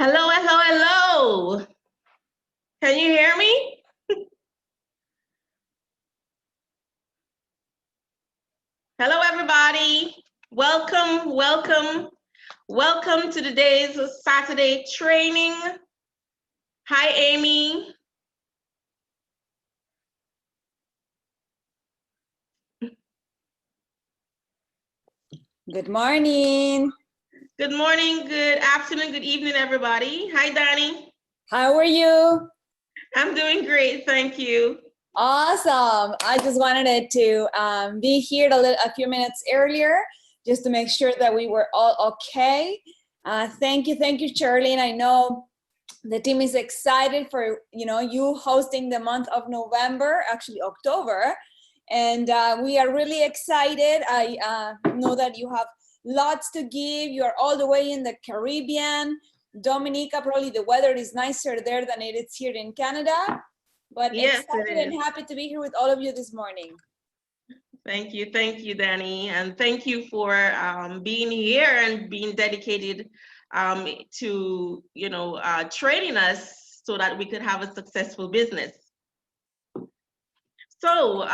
Hello, hello, hello. Can you hear me? Hello, everybody. Welcome, welcome, welcome to today's Saturday training. Hi, Amy. Good morning. Good morning, good afternoon, good evening, everybody. Hi, Danny. How are you? I'm doing great, thank you. Awesome. I just wanted to be here a few minutes earlier just to make sure that we were all okay. Thank you, Charlene. I know the team is excited for you hosting the month of November, actually October, and we are really excited. I know that you have lots to give. You are all the way in the Caribbean. Dominica, probably the weather is nicer there than it is here in Canada. But Yes, excited and happy to be here with all of you this morning. Thank you, Danny, and thank you for being here and being dedicated to training us so that we could have a successful business. So,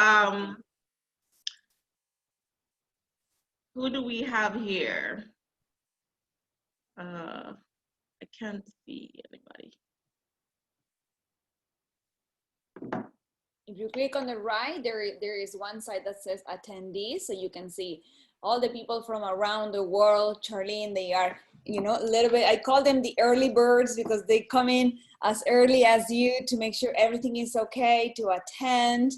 who do we have here? I can't see anybody. If you click on the right, there is one side that says attendees, so you can see all the people from around the world. Charlene, they are, a little bit, I call them the early birds because they come in as early as you to make sure everything is okay, to attend.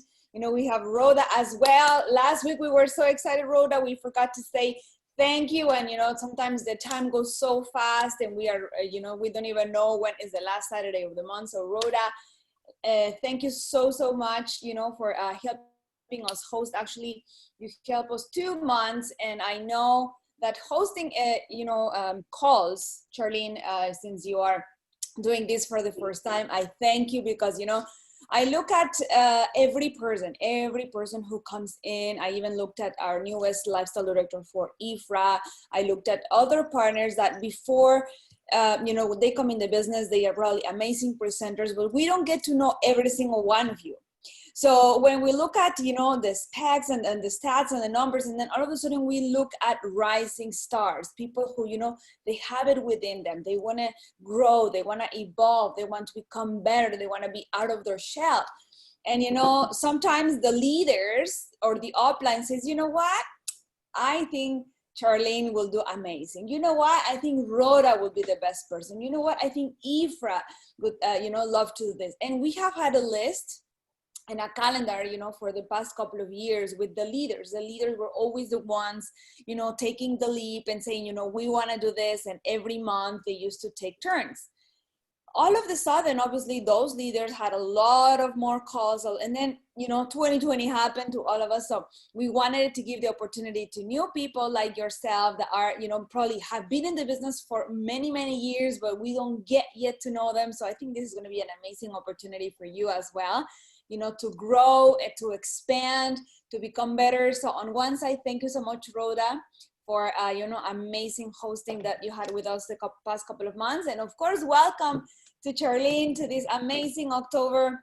We have Rhoda as well. Last week we were so excited, Rhoda, we forgot to say thank you. And, sometimes the time goes so fast and we are, we don't even know when is the last Saturday of the month. So Rhoda, thank you so much for helping us host. Actually, you helped us 2 months, and I know that hosting calls, Charlene, since you are doing this for the first time, I thank you because I look at every person who comes in. I even looked at our newest lifestyle director for IFRA. I looked at other partners that before when they come in the business, they are probably amazing presenters, but we don't get to know every single one of you. So when we look at, the specs and the stats and the numbers, and then all of a sudden we look at rising stars, people who, they have it within them. They want to grow, they want to evolve, they want to become better, they want to be out of their shell. And, sometimes the leaders or the upline says, you know what, I think Charlene will do amazing. You know what? I think Rhoda would be the best person. You know what? I think Ifra would, love to do this. And we have had a list and a calendar, for the past couple of years with the leaders. The leaders were always the ones, taking the leap and saying, we want to do this. And every month they used to take turns. All of a sudden, obviously, those leaders had a lot of more calls. And then, 2020 happened to all of us. So we wanted to give the opportunity to new people like yourself that are, probably have been in the business for many, many years, but we don't get yet to know them. So I think this is going to be an amazing opportunity for you as well, to grow and to expand, to become better. So on one side, thank you so much, Rhoda, for amazing hosting that you had with us the past couple of months. And of course, welcome to Charlene to this amazing October.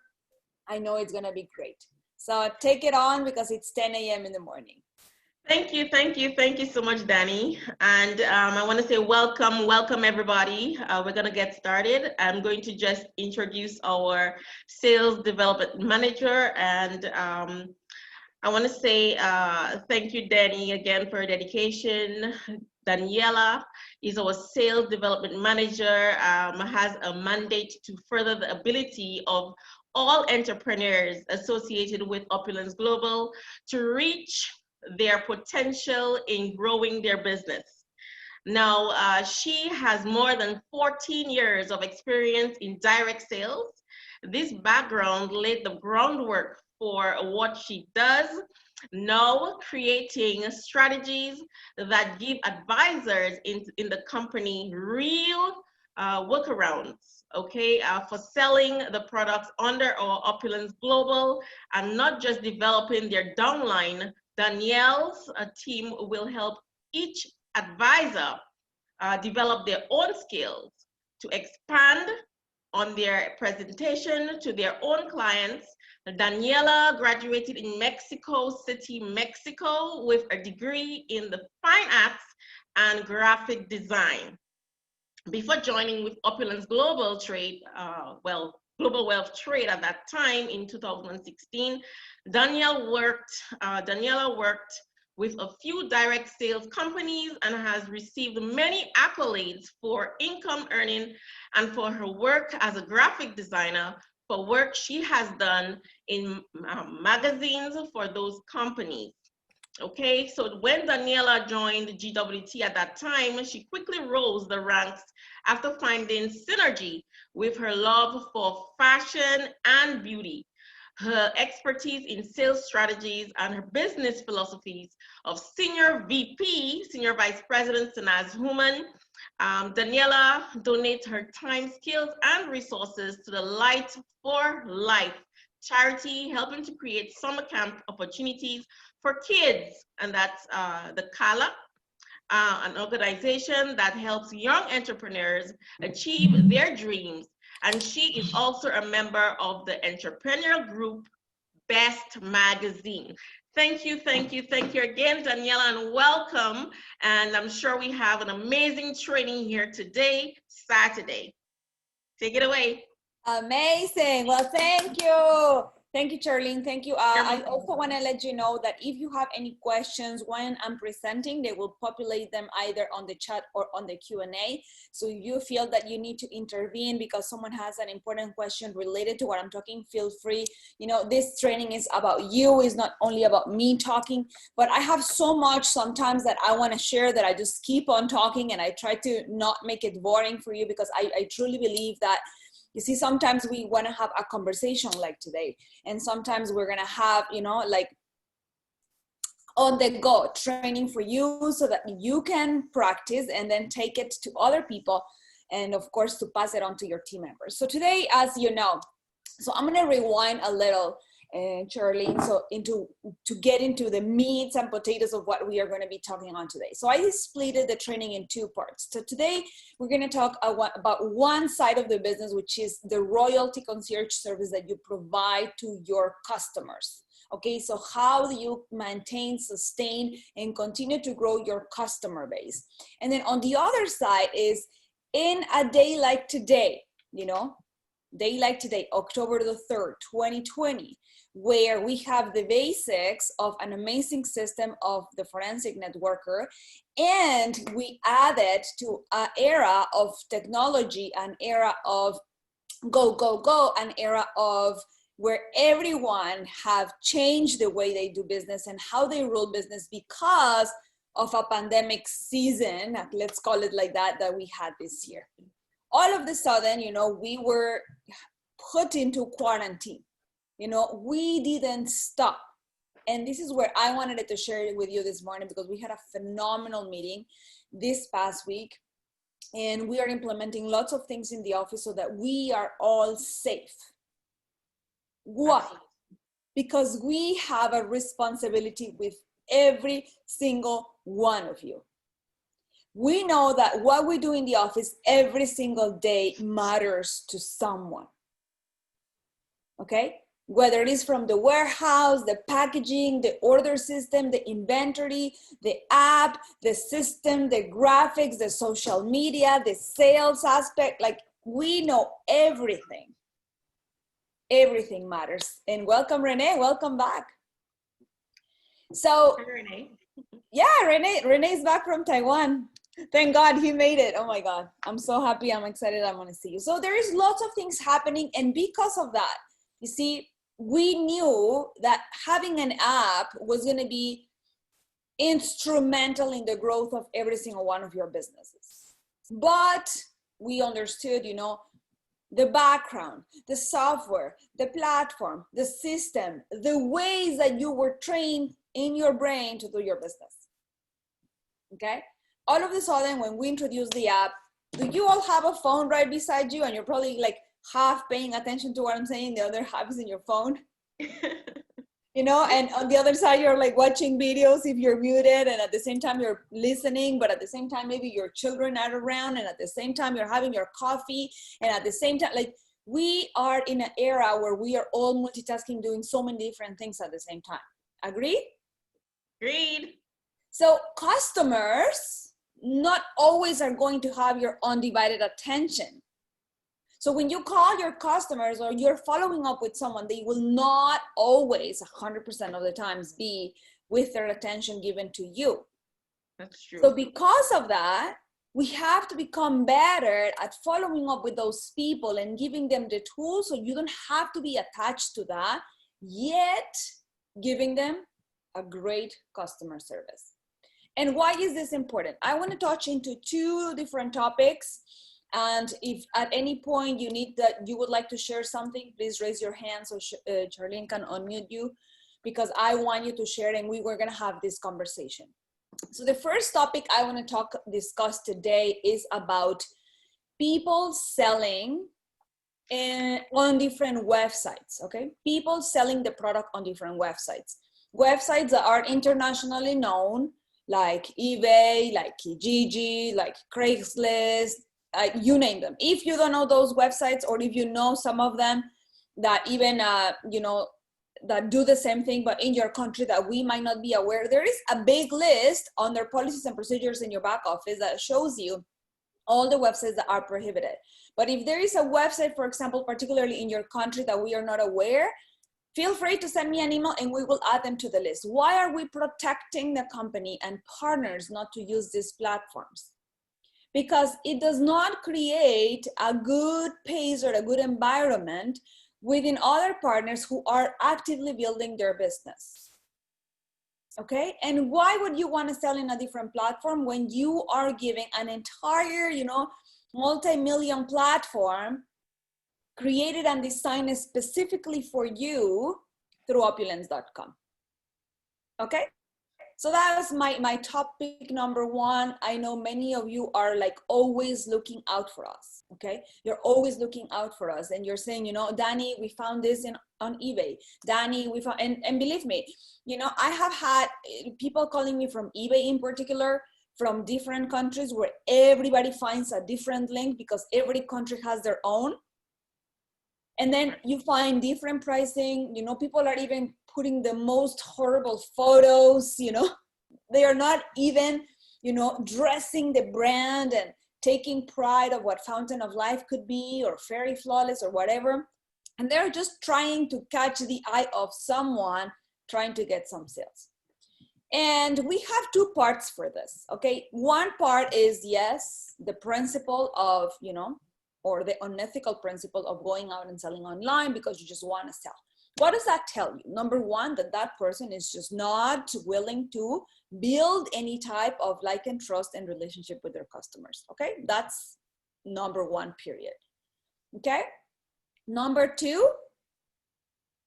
I know it's gonna be great. So take it on because it's 10 a.m. in the morning. Thank you so much, Danny. And I want to say welcome everybody. We're going to get started. I'm going to just introduce our sales development manager, and I want to say thank you, Danny, again for your dedication. Daniela is our sales development manager, has a mandate to further the ability of all entrepreneurs associated with Opulence Global to reach their potential in growing their business. Now, she has more than 14 years of experience in direct sales. This background laid the groundwork for what she does, now creating strategies that give advisors in the company real workarounds, okay, for selling the products under our Opulence Global and not just developing their downline. Danielle's team will help each advisor develop their own skills to expand on their presentation to their own clients. Daniela graduated in Mexico City, Mexico, with a degree in the fine arts and graphic design. Before joining with Opulence Global Trade, Global Wealth Trade at that time in 2016, Daniela worked with a few direct sales companies and has received many accolades for income earning and for her work as a graphic designer, for work she has done in magazines for those companies. Okay, so when Daniela joined GWT at that time, she quickly rose the ranks after finding synergy with her love for fashion and beauty. Her expertise in sales strategies and her business philosophies of Senior VP, Senior Vice President Sanaz Human. Daniela donates her time, skills, and resources to the Light for Life charity, helping to create summer camp opportunities for kids. And that's the CALA, an organization that helps young entrepreneurs achieve their dreams. And she is also a member of the entrepreneurial group Best Magazine. Thank you again, Daniela, and welcome. And I'm sure we have an amazing training here today, Saturday. Take it away. Amazing. Well, thank you. Thank you, Charlene. Thank you. I also want to let you know that if you have any questions when I'm presenting, they will populate them either on the chat or on the Q&A. So if you feel that you need to intervene because someone has an important question related to what I'm talking, feel free. You know, this training is about you. It's not only about me talking, but I have so much sometimes that I want to share that I just keep on talking, and I try to not make it boring for you, because I truly believe that, you see, sometimes we want to have a conversation like today, and sometimes we're going to have, you know, like on the go training for you so that you can practice and then take it to other people, and of course to pass it on to your team members. So today, as you know, so I'm going to rewind a little, Charlene, so to get into the meats and potatoes of what we are going to be talking on today. So I split the training in two parts. So today we're going to talk about one side of the business, which is the royalty concierge service that you provide to your customers. Okay, so how do you maintain, sustain, and continue to grow your customer base? And then on the other side is, in a day like today, you know, day like today, October the 3rd, 2020, where we have the basics of an amazing system of the forensic networker, and we added to an era of technology, an era of go, an era of where everyone have changed the way they do business and how they rule business because of a pandemic season, let's call it like that, that we had this year. All of a sudden, you know, we were put into quarantine. You know, we didn't stop. And this is where I wanted to share it with you this morning, because we had a phenomenal meeting this past week, and we are implementing lots of things in the office so that we are all safe. Why? Because we have a responsibility with every single one of you. We know that what we do in the office every single day matters to someone. Okay? Whether it is from the warehouse, the packaging, the order system, the inventory, the app, the system, the graphics, the social media, the sales aspect, like we know everything. Everything matters. And welcome, Renee. Welcome back. So, Hi, Renee. Yeah, Renee's back from Taiwan. Thank God he made it. Oh my God. I'm so happy. I'm excited. I want to see you. So there is lots of things happening. And because of that, you see, we knew that having an app was going to be instrumental in the growth of every single one of your businesses. But we understood, you know, the background, the software, the platform, the system, the ways that you were trained in your brain to do your business. Okay? All of a sudden, when we introduced the app, do you all have a phone right beside you? And you're probably like half paying attention to what I'm saying, the other half is in your phone. you know, and on the other side, you're like watching videos if you're muted, and at the same time you're listening, but at the same time, maybe your children are around, and at the same time you're having your coffee, and at the same time, like we are in an era where we are all multitasking, doing so many different things at the same time. Agree? Agreed. So customers not always are going to have your undivided attention. So when you call your customers or you're following up with someone, they will not always 100% of the times be with their attention given to you. That's true. So because of that, we have to become better at following up with those people and giving them the tools so you don't have to be attached to that, yet giving them a great customer service. And why is this important? I want to touch into two different topics. And if at any point you need that, you would like to share something, please raise your hand so Charlene can unmute you, because I want you to share and we were going to have this conversation. So the first topic I want to discuss today is about people selling on different websites, okay? People selling the product on different websites. Websites that are internationally known, like eBay, like Kijiji, like Craigslist, you name them. If you don't know those websites, or if you know some of them that even, you know, that do the same thing, but in your country that we might not be aware, there is a big list on their policies and procedures in your back office that shows you all the websites that are prohibited. But if there is a website, for example, particularly in your country that we are not aware, feel free to send me an email and we will add them to the list. Why are we protecting the company and partners not to use these platforms? Because it does not create a good pace or a good environment within other partners who are actively building their business. Okay, and why would you want to sell in a different platform when you are giving an entire, you know, multi-million platform created and designed specifically for you through opulence.com? Okay, so that was my topic number one. I know many of you are like always looking out for us, okay? You're always looking out for us and you're saying, you know, Danny, we found this on eBay. Danny, we found, and believe me, you know, I have had people calling me from eBay in particular, from different countries where everybody finds a different link because every country has their own. And then you find different pricing, you know, people are even putting the most horrible photos, you know, they are not even, you know, dressing the brand and taking pride of what Fountain of Life could be or Fairy Flawless or whatever. And they're just trying to catch the eye of someone trying to get some sales. And we have two parts for this, okay? One part is, yes, the principle of, you know, or the unethical principle of going out and selling online because you just want to sell. What does that tell you? Number one, that person is just not willing to build any type of like and trust and relationship with their customers, okay? That's number one, period, okay? Number two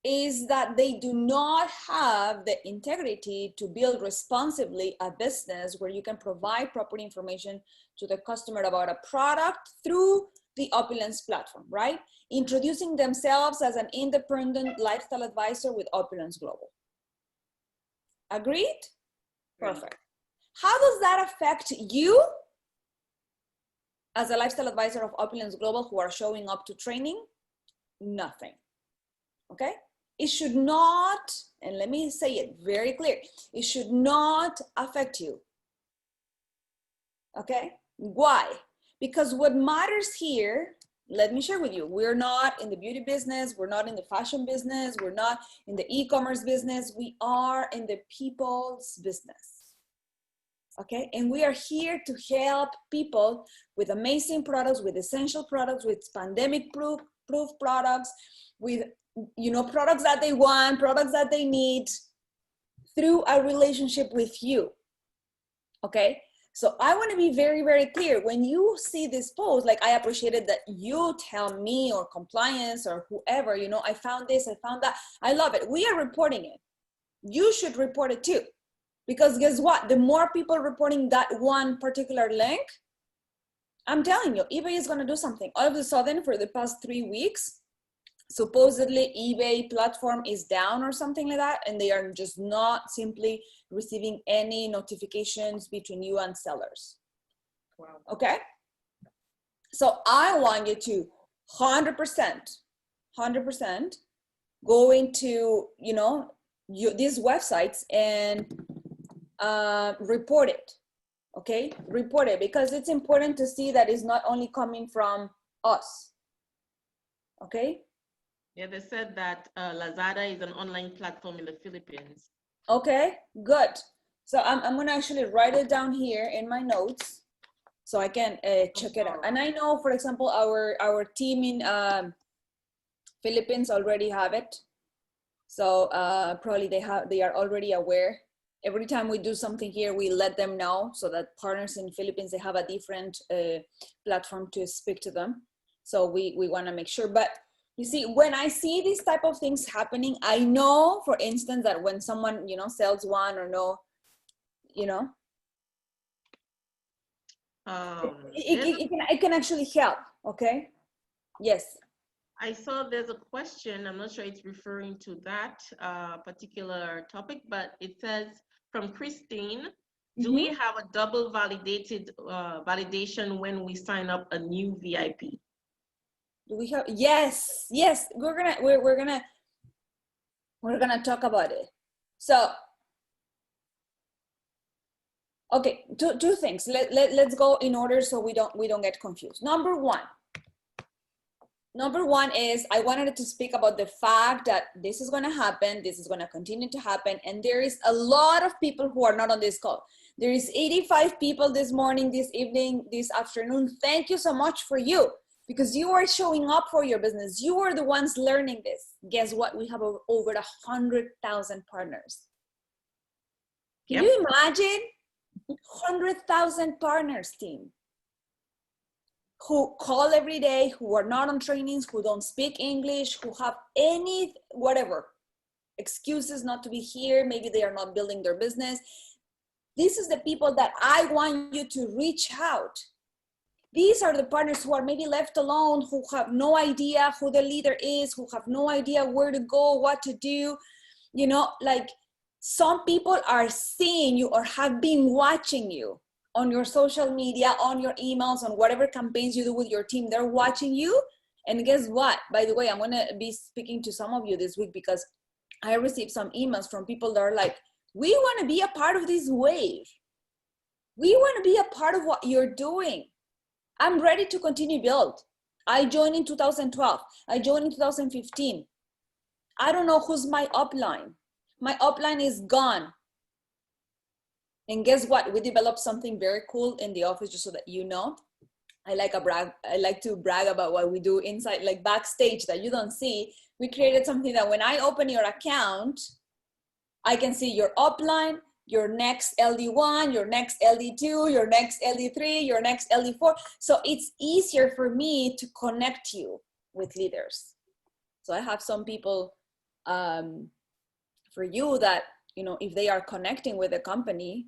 is that they do not have the integrity to build responsibly a business where you can provide proper information to the customer about a product through the Opulence platform, right? Introducing themselves as an independent lifestyle advisor with Opulence Global. Agreed? Perfect. How does that affect you as a lifestyle advisor of Opulence Global who are showing up to training? Nothing, okay? It should not, and let me say it very clear, it should not affect you, okay? Why? Because what matters here, let me share with you, we're not in the beauty business, we're not in the fashion business, we're not in the e-commerce business, we are in the people's business, okay? And we are here to help people with amazing products, with essential products, with pandemic-proof products, with, you know, products that they want, products that they need, through a relationship with you, okay? So I want to be very, very clear. When you see this post, like I appreciated that you tell me or compliance or whoever, you know, I found this, I found that. I love it. We are reporting it. You should report it too. Because guess what? The more people reporting that one particular link, I'm telling you, eBay is going to do something. All of a sudden, for the past 3 weeks, supposedly eBay platform is down or something like that, and they are just not simply receiving any notifications between you and sellers. Wow. Okay, so I want you to 100% go into, you know, these websites and report it. Okay, report it, because it's important to see that it's not only coming from us. Okay. Yeah, they said that Lazada is an online platform in the Philippines. Okay, good. So I'm gonna actually write it down here in my notes so I can check it out. And I know, for example, our team in Philippines already have it. So probably they are already aware. Every time we do something here, we let them know, so that partners in Philippines, they have a different platform to speak to them. So we want to make sure. But you see, when I see these type of things happening, I know, for instance, that when someone, you know, sells one or no, you know, it can actually help. Okay. Yes. I saw there's a question. I'm not sure it's referring to that particular topic, but it says from Christine, do we have a double validated validation when we sign up a new VIP? Do we have? Yes. We're gonna talk about it. So, okay, two things. Let's go in order so we don't get confused. Number one is, I wanted to speak about the fact that this is going to happen, this is going to continue to happen, and there is a lot of people who are not on this call. There is 85 people this morning, this evening, this afternoon. Thank you so much for you, because you are showing up for your business. You are the ones learning this. Guess what? We have over 100,000 partners. Can you imagine? 100,000 partners, team, who call every day, who are not on trainings, who don't speak English, who have any whatever excuses not to be here. Maybe they are not building their business. This is the people that I want you to reach out. These are the partners who are maybe left alone, who have no idea who the leader is, who have no idea where to go, what to do. You know, like, some people are seeing you or have been watching you on your social media, on your emails, on whatever campaigns you do with your team. They're watching you. And guess what? By the way, I'm going to be speaking to some of you this week, because I received some emails from people that are like, we want to be a part of this wave. We want to be a part of what you're doing. I'm ready to continue build. I joined in 2012. I joined in 2015. I don't know who's my upline. My upline is gone. And guess what? We developed something very cool in the office, just so that you know. I like to brag about what we do inside, like backstage, that you don't see. We created something that when I open your account, I can see your upline, your next LD1, your next LD2, your next LD3, your next LD4. So it's easier for me to connect you with leaders. So I have some people for you that, you know, if they are connecting with a company,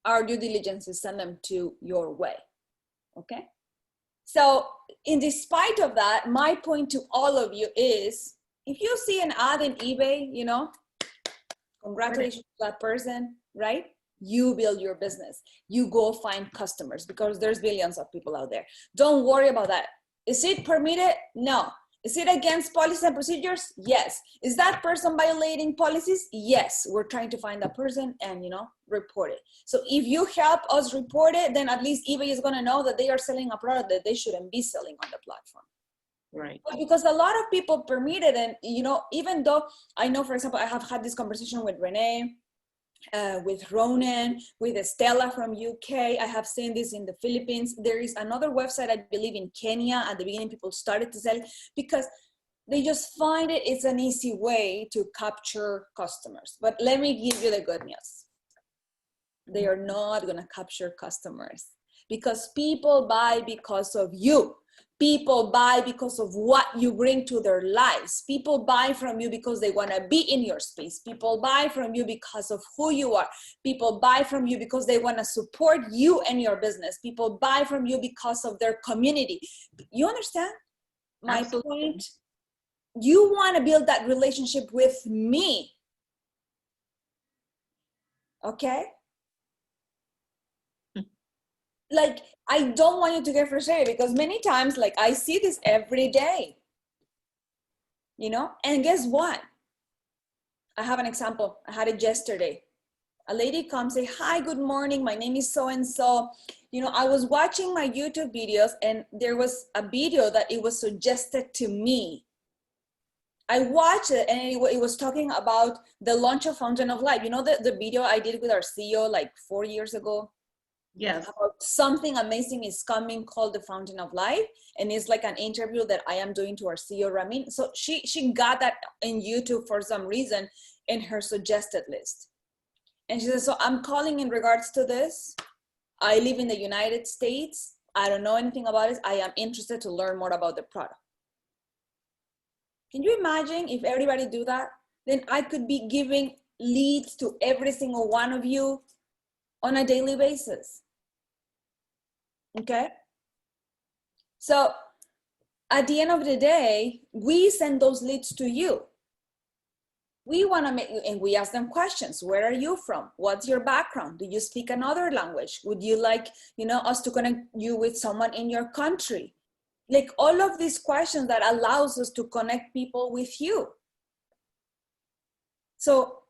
our due diligence is send them to your way. Okay. So in despite of that, my point to all of you is, if you see an ad in eBay, you know, congratulations to that person, right? You build your business. You go find customers, because there's billions of people out there. Don't worry about that. Is it permitted? No. Is it against policies and procedures? Yes. Is that person violating policies? Yes. We're trying to find that person and, you know, report it. So if you help us report it, then at least eBay is going to know that they are selling a product that they shouldn't be selling on the platform. Right. But because a lot of people permit it, and, you know, even though I know, for example, I have had this conversation with Renee, with Ronan, with Estella from UK. I have seen this in the Philippines. There is another website, I believe in Kenya. At the beginning, people started to sell it because they just find it's an easy way to capture customers. But let me give you the good news. They are not going to capture customers, because people buy because of you. People buy because of what you bring to their lives. People buy from you because they want to be in your space. People buy from you because of who you are. People buy from you because they want to support you and your business. People buy from you because of their community. You understand my point? you want to build that relationship with me. Okay? Like, I don't want you to get frustrated, because many times, like, I see this every day, you know? And guess what? I have an example. I had it yesterday. A lady comes, say, hi, good morning. My name is so-and-so. You know, I was watching my YouTube videos and there was a video that it was suggested to me. I watched it and it was talking about the launch of Fountain of Life. You know, the video I did with our CEO like 4 years ago? Yes. About something amazing is coming called the Fountain of Life. And it's like an interview that I am doing to our CEO, Ramin. So she got that in YouTube for some reason in her suggested list. And she says, so I'm calling in regards to this. I live in the United States. I don't know anything about it. I am interested to learn more about the product. Can you imagine if everybody do that? Then I could be giving leads to every single one of you on a daily basis. Okay? So at the end of the day, we send those leads to you. We want to make, and we ask them questions. Where are you from? What's your background? Do you speak another language? Would you like, you know, us to connect you with someone in your country? Like all of these questions that allows us to connect people with you. So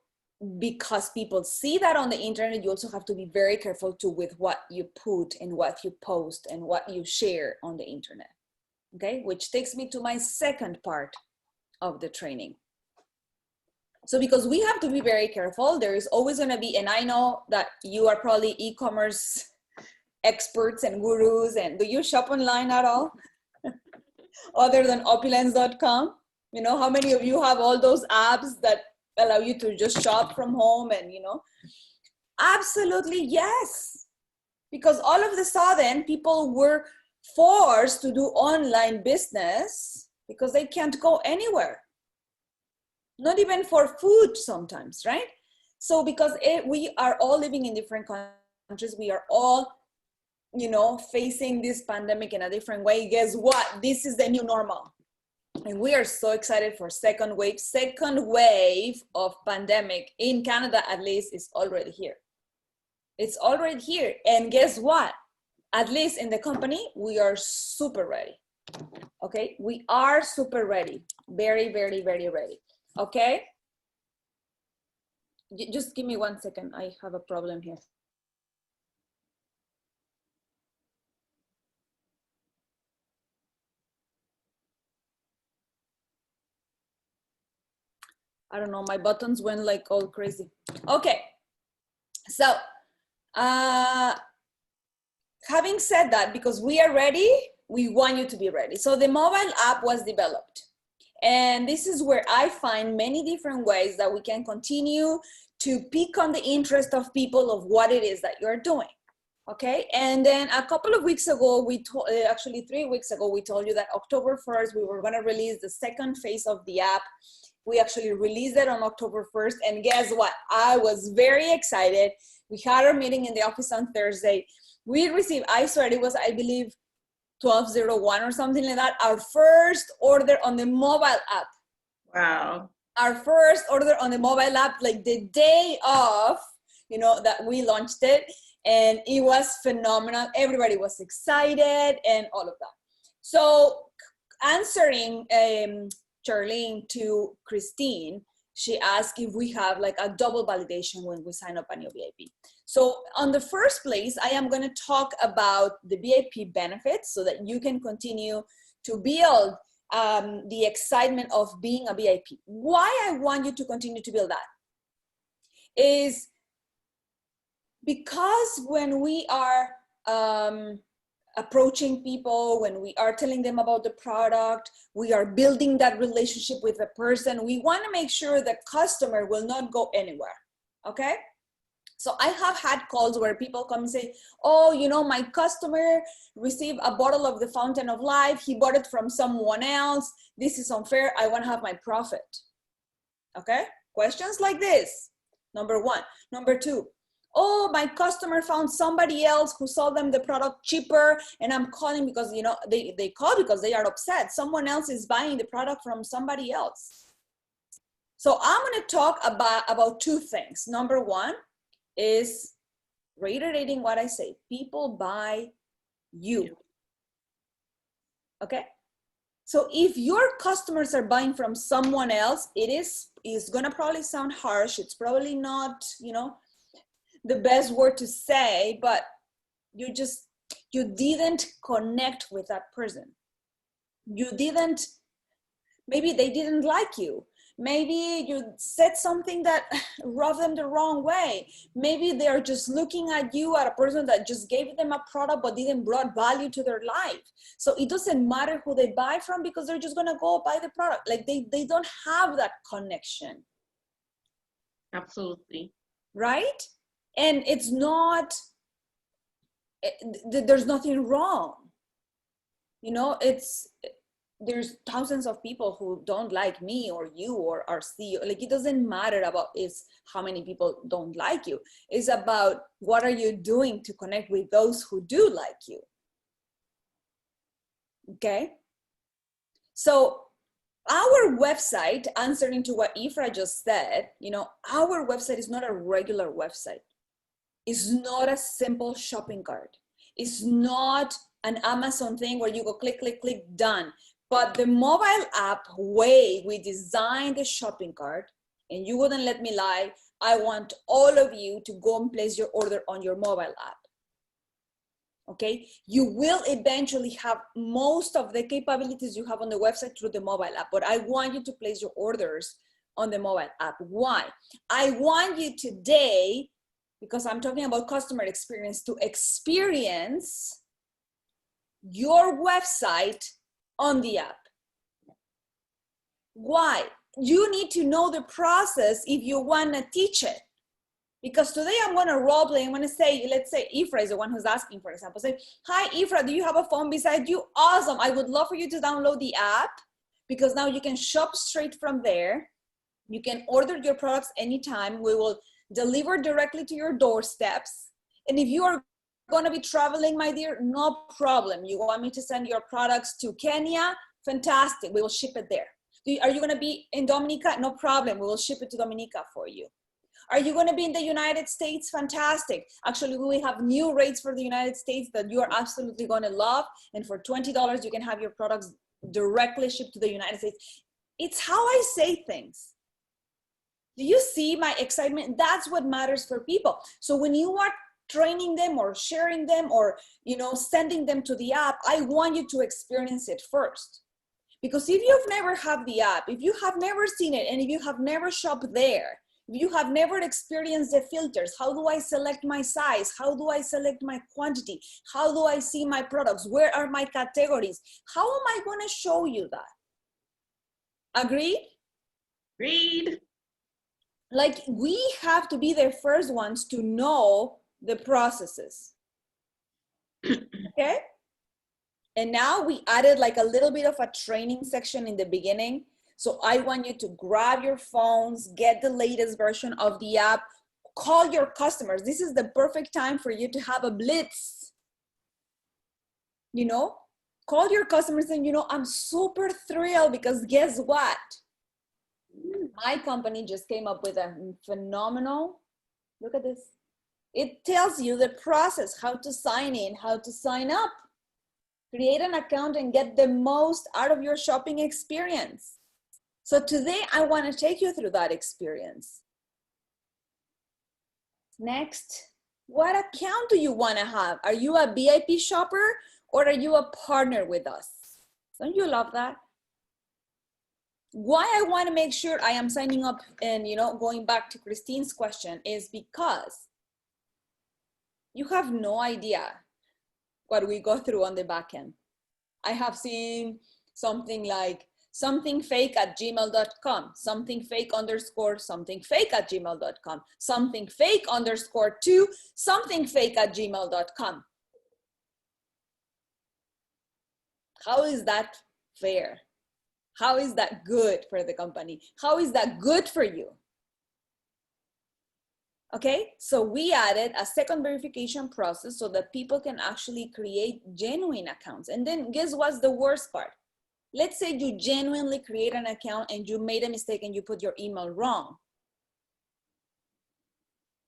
because people see that on the internet, you also have to be very careful too with what you put and what you post and what you share on the internet. Okay, which takes me to my second part of the training. So because we have to be very careful, there is always going to be, and I know that you are probably e-commerce experts and gurus, and do you shop online at all? Other than opulence.com? You know, how many of you have all those apps that allow you to just shop from home and, you know? Absolutely, yes. Because all of a sudden, people were forced to do online business because they can't go anywhere. Not even for food sometimes, right? So because we are all living in different countries, we are all, you know, facing this pandemic in a different way. Guess what? This is the new normal. And we are so excited for second wave. Second wave of pandemic in Canada, at least, is already here. It's already here. And guess what? At least in the company, we are super ready. Okay? We are super ready. Very, very, very ready. Okay? Just give me 1 second. I have a problem here. I don't know, my buttons went like all crazy. Okay, so having said that, because we are ready, we want you to be ready. So the mobile app was developed. And this is where I find many different ways that we can continue to pick on the interest of people of what it is that you're doing. Okay, and then a couple of weeks ago, actually 3 weeks ago, we told you that October 1st, we were gonna release the second phase of the app. We actually released it on October 1st. And guess what? I was very excited. We had our meeting in the office on Thursday. We received, I swear it was, I believe, 1201 or something like that, our first order on the mobile app. Wow. Our first order on the mobile app, like the day of, you know, that we launched it. And it was phenomenal. Everybody was excited and all of that. So answering Charlene to Christine, she asked if we have like a double validation when we sign up a new VIP. So on the first place, I am going to talk about the VIP benefits so that you can continue to build the excitement of being a VIP. Why I want you to continue to build that is because when we are approaching people, when we are telling them about the product, we are building that relationship with the person. We want to make sure the customer will not go anywhere, okay? So I have had calls where people come and say, oh, you know, my customer received a bottle of the Fountain of Life. He bought it from someone else. This is unfair. I want to have my profit, okay? Questions like this, number one. Number two, Oh, my customer found somebody else who sold them the product cheaper, and I'm calling because, you know, they call because they are upset. Someone else is buying the product from somebody else. So I'm going to talk about two things. Number one is reiterating what I say. People buy you. Okay? So if your customers are buying from someone else, it is going to probably sound harsh. It's probably not, you know, the best word to say, but you didn't connect with that person. Maybe they didn't like you. Maybe you said something that rubbed them the wrong way. Maybe they're just looking at you at a person that just gave them a product but didn't brought value to their life. So it doesn't matter who they buy from because they're just gonna go buy the product. Like they don't have that connection. Absolutely. Right? And it's not, there's nothing wrong. You know, there's thousands of people who don't like me or you or our CEO. Like, it doesn't matter about how many people don't like you. It's about what are you doing to connect with those who do like you. Okay. So our website, answering to what Ifra just said, you know, our website is not a regular website. It's not a simple shopping cart. It's not an Amazon thing where you go click, click, click, done. But the mobile app way we designed the shopping cart, and you wouldn't let me lie, I want all of you to go and place your order on your mobile app. Okay, you will eventually have most of the capabilities you have on the website through the mobile app, but I want you to place your orders on the mobile app. Why? I want you today, because I'm talking about customer experience, to experience your website on the app. Why? You need to know the process if you want to teach it. Because today I'm going to role play. I'm going to say, let's say Ifra is the one who's asking, for example. Say, hi, Ifra, do you have a phone beside you? Awesome. I would love for you to download the app because now you can shop straight from there. You can order your products anytime. We will deliver directly to your doorsteps. And if you are going to be traveling, my dear, no problem. You want me to send your products to Kenya? Fantastic. We will ship it there. Are you going to be in Dominica? No problem. We will ship it to Dominica for you. Are you going to be in the United States? Fantastic. Actually, we have new rates for the United States that you are absolutely going to love. And for $20, you can have your products directly shipped to the United States. It's how I say things. Do you see my excitement? That's what matters for people. So when you are training them or sharing them or, you know, sending them to the app, I want you to experience it first. Because if you've never had the app, if you have never seen it, and if you have never shopped there, if you have never experienced the filters, how do I select my size? How do I select my quantity? How do I see my products? Where are my categories? How am I going to show you that? Agreed? Agreed. Like, we have to be the first ones to know the processes. Okay? And now we added like a little bit of a training section in the beginning. So I want you to grab your phones, get the latest version of the app, call your customers. This is the perfect time for you to have a blitz. You know, call your customers and, you know, I'm super thrilled because guess what? My company just came up with a phenomenal, look at this. It tells you the process, how to sign in, how to sign up. Create an account and get the most out of your shopping experience. So today I want to take you through that experience. Next, what account do you want to have? Are you a VIP shopper or are you a partner with us? Don't you love that? Why I want to make sure I am signing up and, you know, going back to Christine's question is because you have no idea what we go through on the back end. I have seen something like somethingfake@gmail.com, somethingfake_somethingfake@gmail.com, somethingfake_2, somethingfake@gmail.com. How is that fair? How is that good for the company? How is that good for you? Okay, so we added a second verification process so that people can actually create genuine accounts. And then guess what's the worst part? Let's say you genuinely create an account and you made a mistake and you put your email wrong.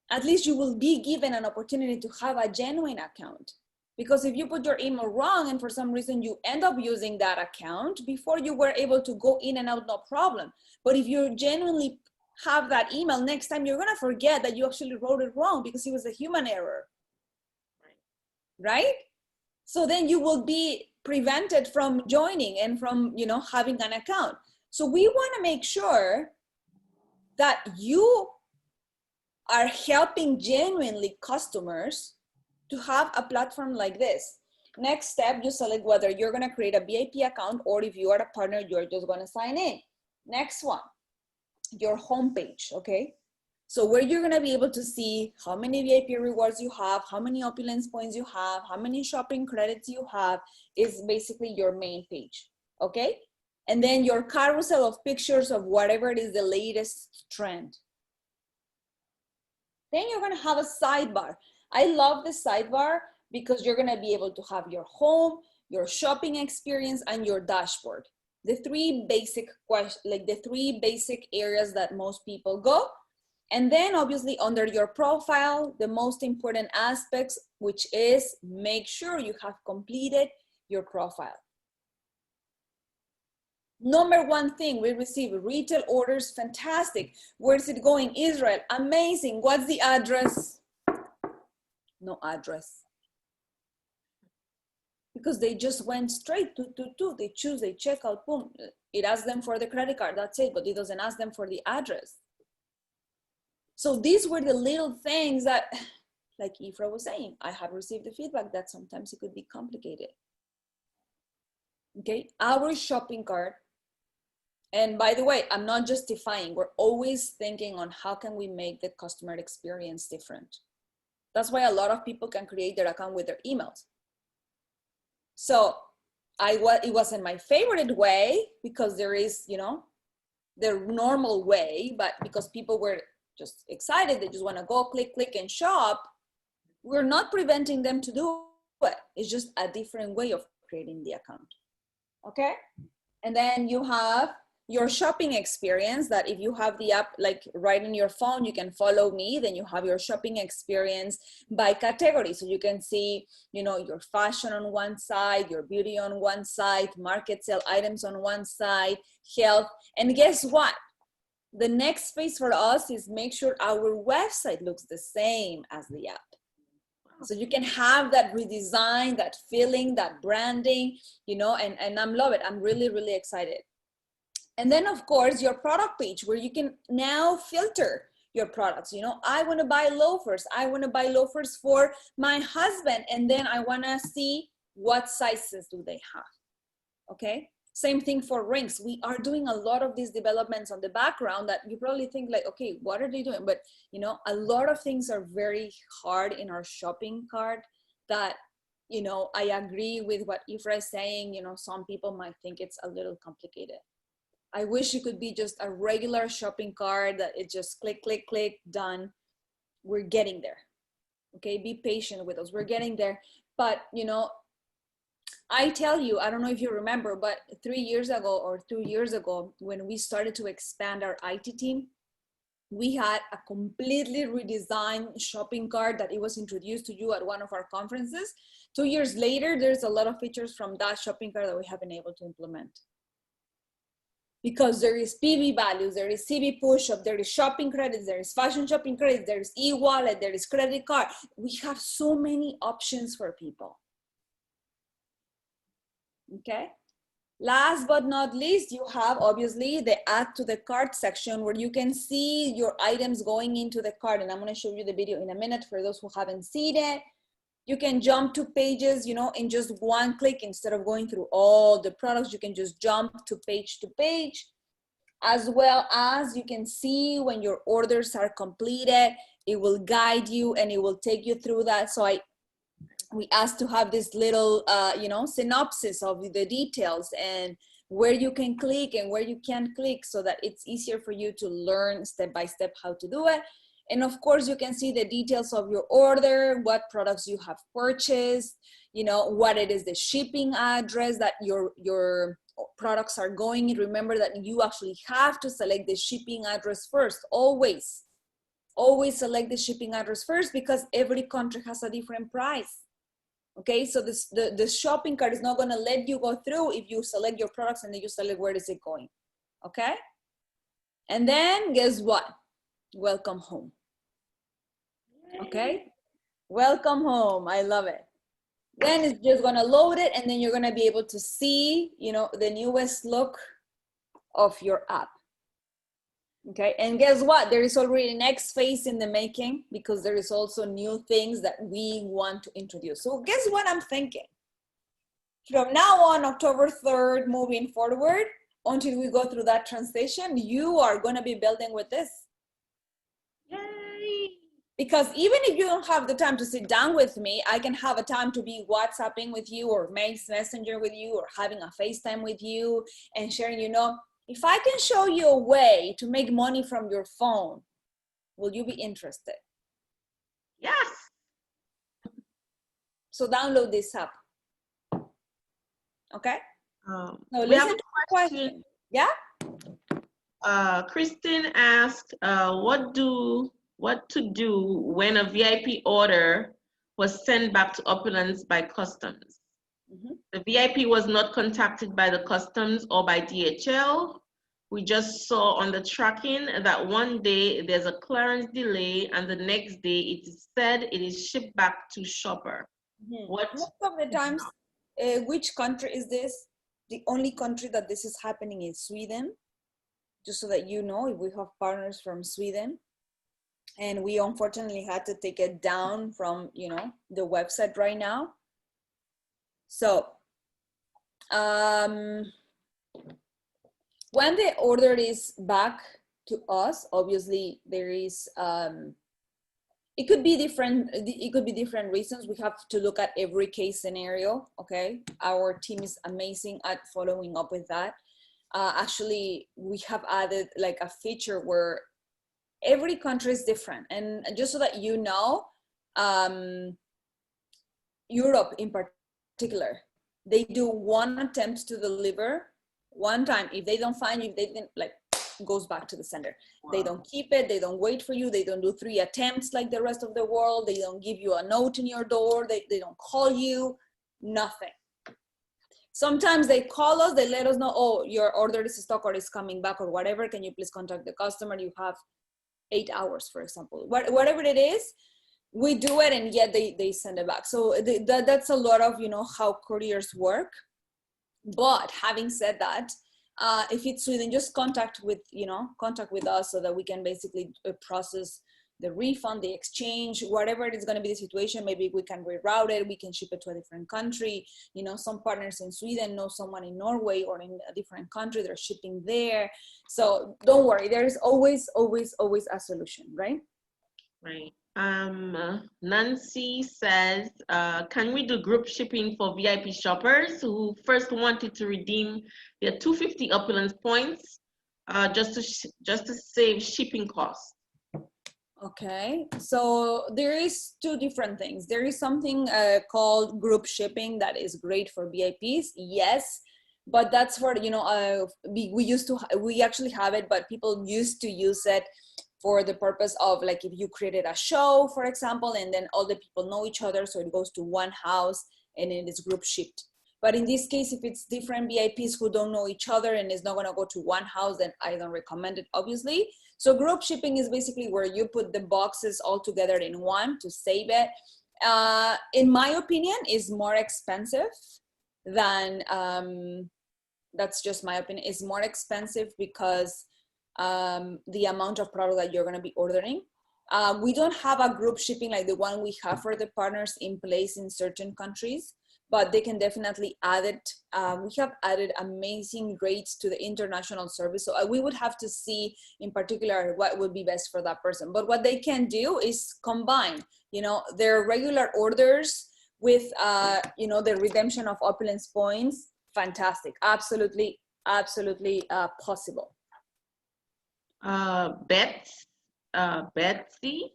At least you will be given an opportunity to have a genuine account. Because if you put your email wrong and for some reason you end up using that account, before you were able to go in and out, no problem. But if you genuinely have that email, next time you're gonna forget that you actually wrote it wrong because it was a human error, right? So then you will be prevented from joining and from, you know, having an account. So we wanna make sure that you are helping genuinely customers to have a platform like this. Next step, you select whether you're gonna create a VIP account or if you are a partner, you're just gonna sign in. Next one, your homepage, okay? So where you're gonna be able to see how many VIP rewards you have, how many Opulence points you have, how many shopping credits you have is basically your main page, okay? And then your carousel of pictures of whatever it is the latest trend. Then you're gonna have a sidebar. I love the sidebar because you're gonna be able to have your home, your shopping experience, and your dashboard. The three basic questions, like the three basic areas that most people go. And then obviously under your profile, the most important aspects, which is make sure you have completed your profile. Number one thing, we receive retail orders, fantastic. Where's it going? Israel, amazing. What's the address? No address. Because they just went straight to, they choose, they check out, boom. It asks them for the credit card, that's it, but it doesn't ask them for the address. So these were the little things that, like Ifra was saying, I have received the feedback that sometimes it could be complicated. Okay, our shopping cart. And by the way, I'm not justifying, we're always thinking on how can we make the customer experience different. That's why a lot of people can create their account with their emails. So it wasn't my favorite way because there is, you know, the normal way, but because people were just excited, they just want to go click and shop, we're not preventing them to do it. It's just a different way of creating the account. Okay? And then you have your shopping experience that if you have the app like right in your phone, you can follow me, then you have your shopping experience by category. So you can see, you know, your fashion on one side, your beauty on one side, market sale items on one side, health. And guess what? The next phase for us is make sure our website looks the same as the app. So you can have that redesign, that feeling, that branding, you know, and I'm love it. I'm really, really excited. And then of course your product page where you can now filter your products. You know, I want to buy loafers. I want to buy loafers for my husband. And then I want to see what sizes do they have. Okay. Same thing for rings. We are doing a lot of these developments on the background that you probably think like, okay, what are they doing? But you know, a lot of things are very hard in our shopping cart that, you know, I agree with what Ifra is saying. You know, some people might think it's a little complicated. I wish it could be just a regular shopping cart that it just click, done. We're getting there. Okay, be patient with us. We're getting there. But, you know, I tell you, I don't know if you remember, but 3 years ago or 2 years ago, when we started to expand our IT team, we had a completely redesigned shopping cart that it was introduced to you at one of our conferences. 2 years later, there's a lot of features from that shopping cart that we have been able to implement. Because there is PV values, there is CB push-up, there is shopping credits, there is fashion shopping credits, there is e-wallet, there is credit card. We have so many options for people. Okay. Last but not least, you have obviously the add to the cart section where you can see your items going into the cart. And I'm going to show you the video in a minute for those who haven't seen it. You can jump to pages, you know, in just one click. Instead of going through all the products, you can just jump to page, as well as you can see when your orders are completed. It will guide you and it will take you through that. So we asked to have this little, you know, synopsis of the details and where you can click and where you can't click so that it's easier for you to learn step by step how to do it. And of course, you can see the details of your order, what products you have purchased, you know, what it is, the shipping address that your products are going in. Remember that you actually have to select the shipping address first, always. Always select the shipping address first, because every country has a different price. Okay, so the shopping cart is not going to let you go through if you select your products and then you select where is it going. Okay, and then guess what? Welcome home. Okay, welcome home. I love it. Then it's just going to load it, and then you're going to be able to see, you know, the newest look of your app. Okay, and guess what? There is already next phase in the making, because there is also new things that we want to introduce. So guess what I'm thinking? From now on, October 3rd, moving forward, until we go through that transition, you are going to be building with this. Yay! Because even if you don't have the time to sit down with me, I can have a time to be WhatsApping with you, or Messenger with you, or having a FaceTime with you and sharing, you know, if I can show you a way to make money from your phone, will you be interested? Yes. So download this app. Okay? So we have listen a to the question. Yeah? Christine asked, what to do when a VIP order was sent back to Opulence by customs? Mm-hmm. The VIP was not contacted by the customs or by DHL. We just saw on the tracking that one day there's a clearance delay, and the next day it is said it is shipped back to shopper. Mm-hmm. Most of the times, which country is this? The only country that this is happening is Sweden. Just so that you know, if we have partners from Sweden, and we unfortunately had to take it down from, you know, the website right now. So when the order is back to us, obviously there is it could be different reasons. We have to look at every case scenario. Okay, our team is amazing at following up with that. Actually, we have added like a feature where every country is different, and just so that you know, Europe in particular, they do one attempt to deliver one time. If they don't find you, if they didn't, like, goes back to the sender. Wow. They don't keep it, they don't wait for you, they don't do 3 attempts like the rest of the world, they don't give you a note in your door, they don't call you, nothing. Sometimes they call us, they let us know, oh, your order is stock or is coming back or whatever, can you please contact the customer? You have 8 hours, for example. Whatever it is, we do it, and yet they send it back. So that's a lot of, you know, how couriers work. But having said that, if it's Sweden, just contact with us so that we can basically process the refund, the exchange, whatever it is going to be the situation. Maybe we can reroute it, we can ship it to a different country. You know, some partners in Sweden know someone in Norway or in a different country, they're shipping there. So don't worry, there is always a solution, right? Right. Nancy says, can we do group shipping for VIP shoppers who first wanted to redeem their 250 Opulence points just to save shipping costs? Okay, so there is 2 different things. There is something called group shipping that is great for VIPs, yes, but that's for, you know, we actually have it, but people used to use it for the purpose of, like, if you created a show, for example, and then all the people know each other, so it goes to one house and it is group shipped. But in this case, if it's different VIPs who don't know each other and it's not going to go to one house, then I don't recommend it, obviously. So group shipping is basically where you put the boxes all together in one to save it. In my opinion, is more expensive than, that's just my opinion, is more expensive because the amount of product that you're going to be ordering. We don't have a group shipping like the one we have for the partners in place in certain countries, but they can definitely add it. We have added amazing rates to the international service. So we would have to see in particular what would be best for that person. But what they can do is combine, you know, their regular orders with, you know, the redemption of Opulence points. Fantastic. Absolutely possible. Beth Betsy.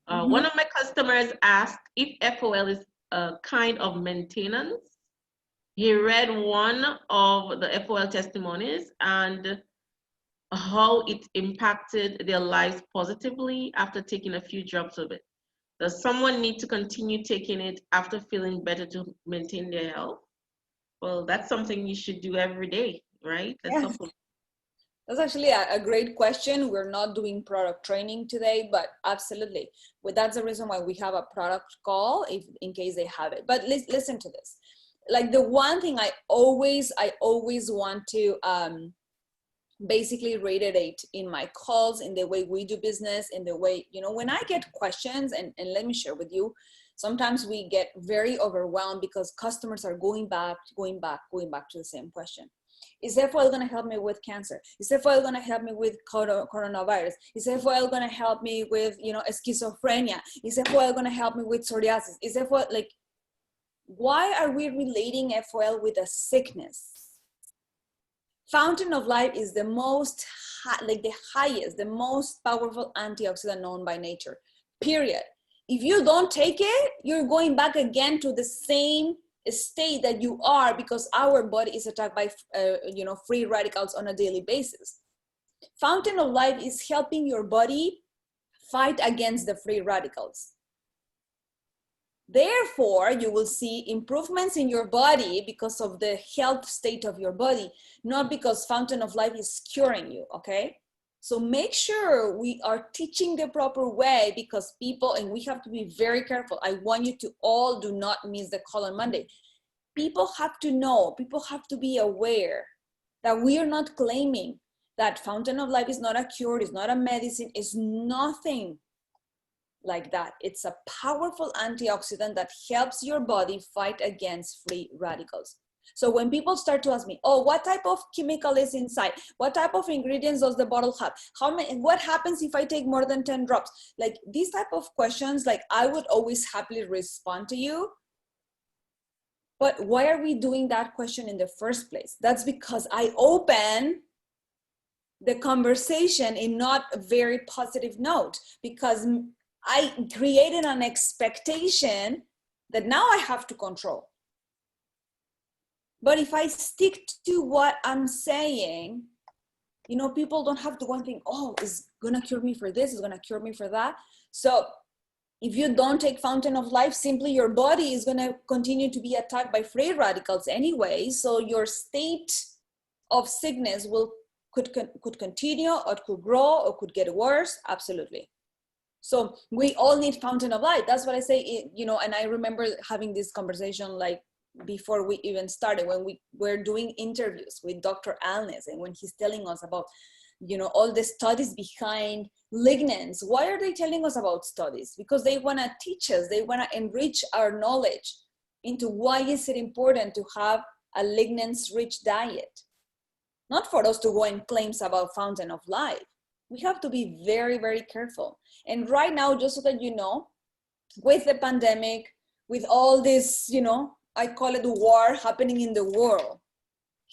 Mm-hmm. One of my customers asked if FOL is a kind of maintenance. He read one of the FOL testimonies and how it impacted their lives positively after taking a few drops of it. Does someone need to continue taking it after feeling better to maintain their health? Well, that's something you should do every day, right? That's Yes. supplement. That's actually a great question. We're not doing product training today, but absolutely. Well, that's the reason why we have a product call if in case they have it. But listen to this. Like the one thing I always want to basically reiterate in my calls, in the way we do business, in the way, you know, when I get questions, and let me share with you, sometimes we get very overwhelmed because customers are going back to the same question. Is FOL going to help me with cancer? Is FOL going to help me with coronavirus? Is FOL going to help me with, you know, schizophrenia? Is FOL going to help me with psoriasis? Is FOL, like, why are we relating FOL with a sickness? Fountain of Life is the most, like the highest, the most powerful antioxidant known by nature, period. If you don't take it, you're going back again to the same state that you are, because our body is attacked by you know, free radicals on a daily basis. Fountain of Life is helping your body fight against the free radicals. Therefore, you will see improvements in your body because of the health state of your body, not because Fountain of Life is curing you, okay? So make sure we are teaching the proper way, because people, and we have to be very careful. I want you to all do not miss the call on Monday. People have to know, people have to be aware that we are not claiming that Fountain of Life is not a cure, it's not a medicine, it's nothing like that. It's a powerful antioxidant that helps your body fight against free radicals. So when people start to ask me, oh, what type of chemical is inside? What type of ingredients does the bottle have? How many, what happens if I take more than 10 drops? Like these type of questions, like I would always happily respond to you. But why are we doing that question in the first place? That's because I open the conversation in not a very positive note, because I created an expectation that now I have to control. But if I stick to what I'm saying, you know, people don't have to go and think, oh, it's gonna cure me for this, it's gonna cure me for that. So if you don't take Fountain of Life, simply your body is gonna continue to be attacked by free radicals anyway. So your state of sickness could continue, or could grow, or could get worse. Absolutely. So we all need Fountain of Life. That's what I say, you know, and I remember having this conversation like before we even started, when we were doing interviews with Dr. Alnes, and when he's telling us about, you know, all the studies behind lignans. Why are they telling us about studies? Because they want to teach us, they want to enrich our knowledge into why is it important to have a lignans rich diet. Not for us to go and claims about Fountain of Life. We have to be very, very careful. And right now, just so that you know, with the pandemic, with all this, you know, I call it war happening in the world,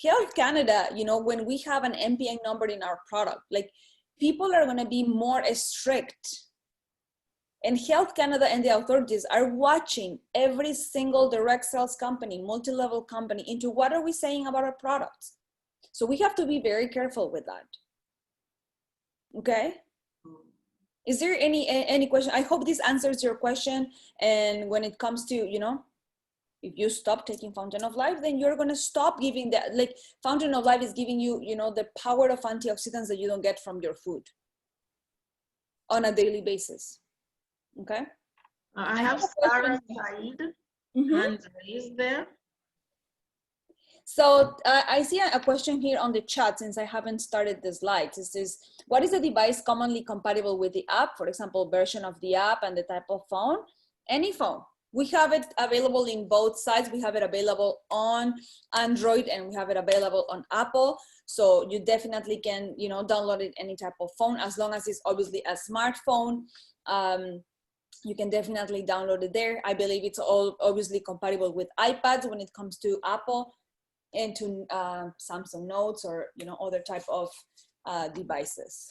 Health Canada, you know, when we have an MPN number in our product, like people are going to be more strict. And Health Canada and the authorities are watching every single direct sales company, multi-level company, into what are we saying about our products. So we have to be very careful with that. Okay. Is there any question? I hope this answers your question. And when it comes to, you know, if you stop taking Fountain of Life, then you're going to stop giving that. Like Fountain of Life is giving you, you know, the power of antioxidants that you don't get from your food on a daily basis. Okay. I have Sarah Said, hands raised there. So I see a question here on the chat, since I haven't started the slides. It says, what is the device commonly compatible with the app? For example, version of the app and the type of phone. Any phone. We have it available in both sides. We have it available on Android and we have it available on Apple. So you definitely can, you know, download it any type of phone, as long as it's obviously a smartphone. You can definitely download it there. I believe it's all obviously compatible with iPads when it comes to Apple, and to Samsung Notes, or, you know, other type of devices.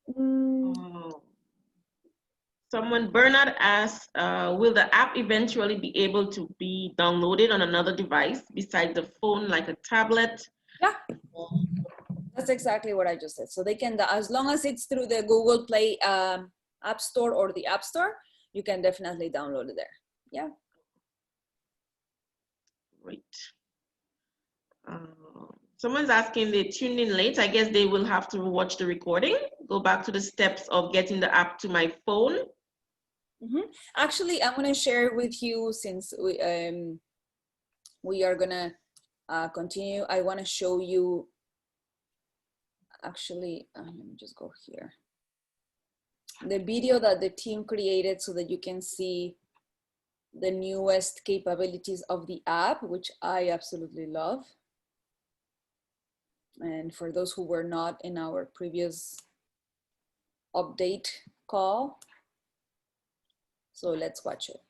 Oh, Someone, Bernard asks, will the app eventually be able to be downloaded on another device besides the phone, like a tablet? Yeah, that's exactly what I just said. So they can, as long as it's through the Google Play App Store or the App Store, you can definitely download it there. Yeah. Great. Someone's asking, they tuned in late. I guess they will have to watch the recording, go back to the steps of getting the app to my phone. Mm-hmm. Actually, I'm going to share with you, since we are going to continue. I want to show you, actually, let me just go here. The video that the team created so that you can see the newest capabilities of the app, which I absolutely love. And for those who were not in our previous update call, so let's watch it.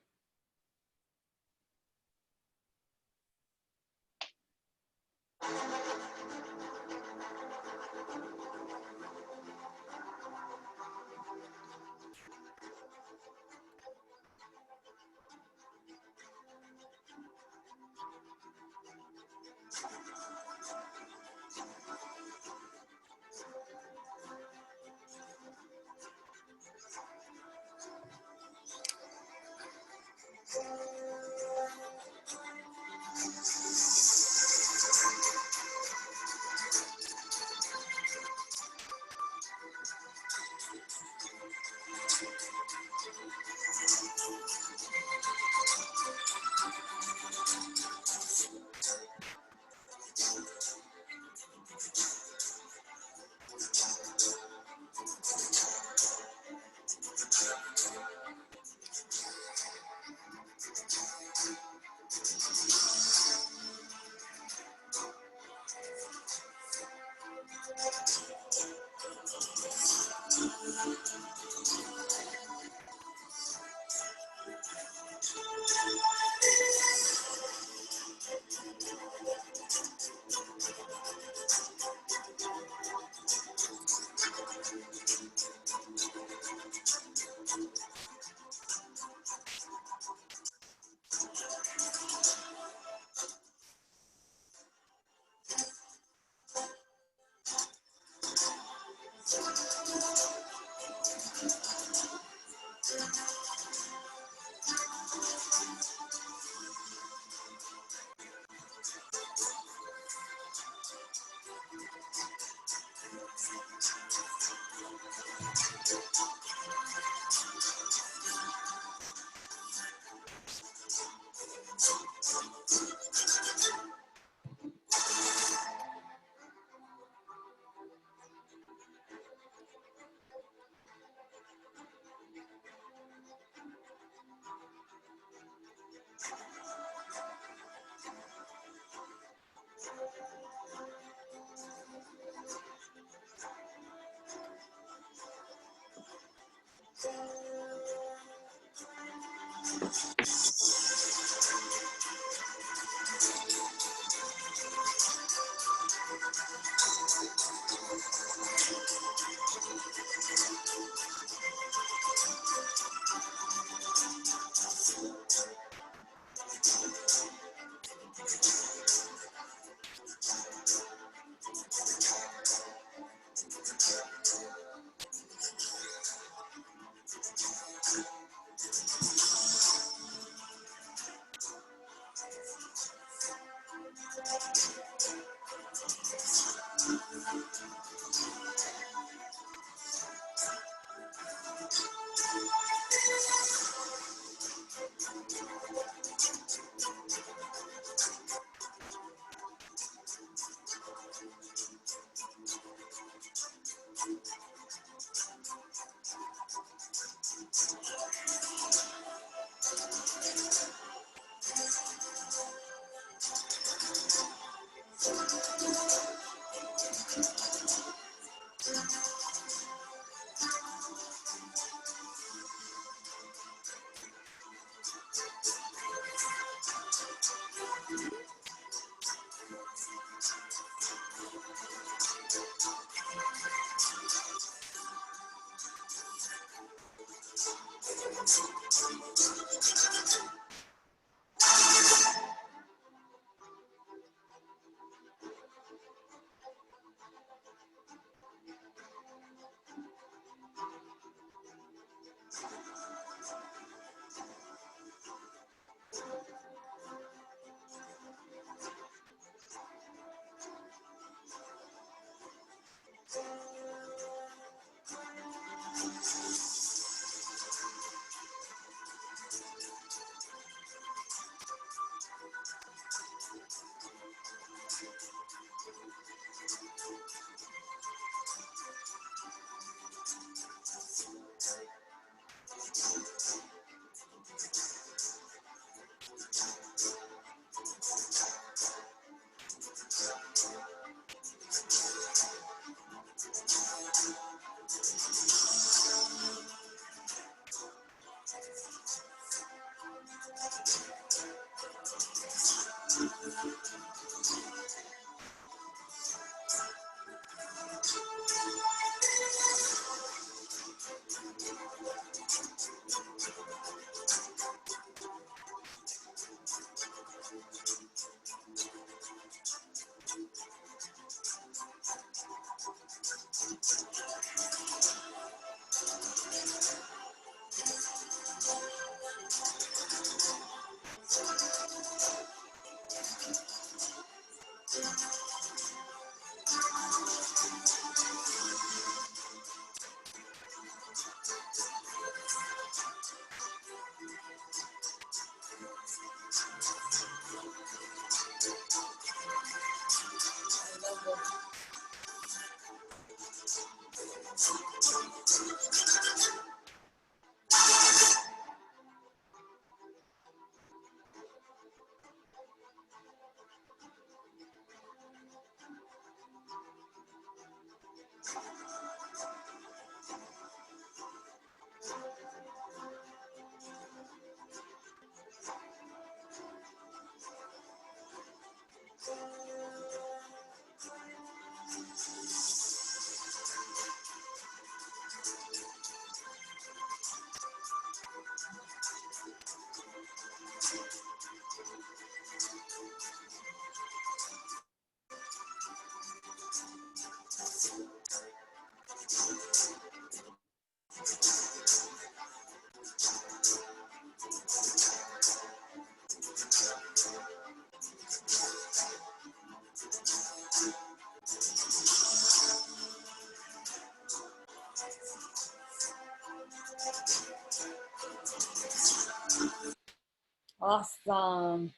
Awesome.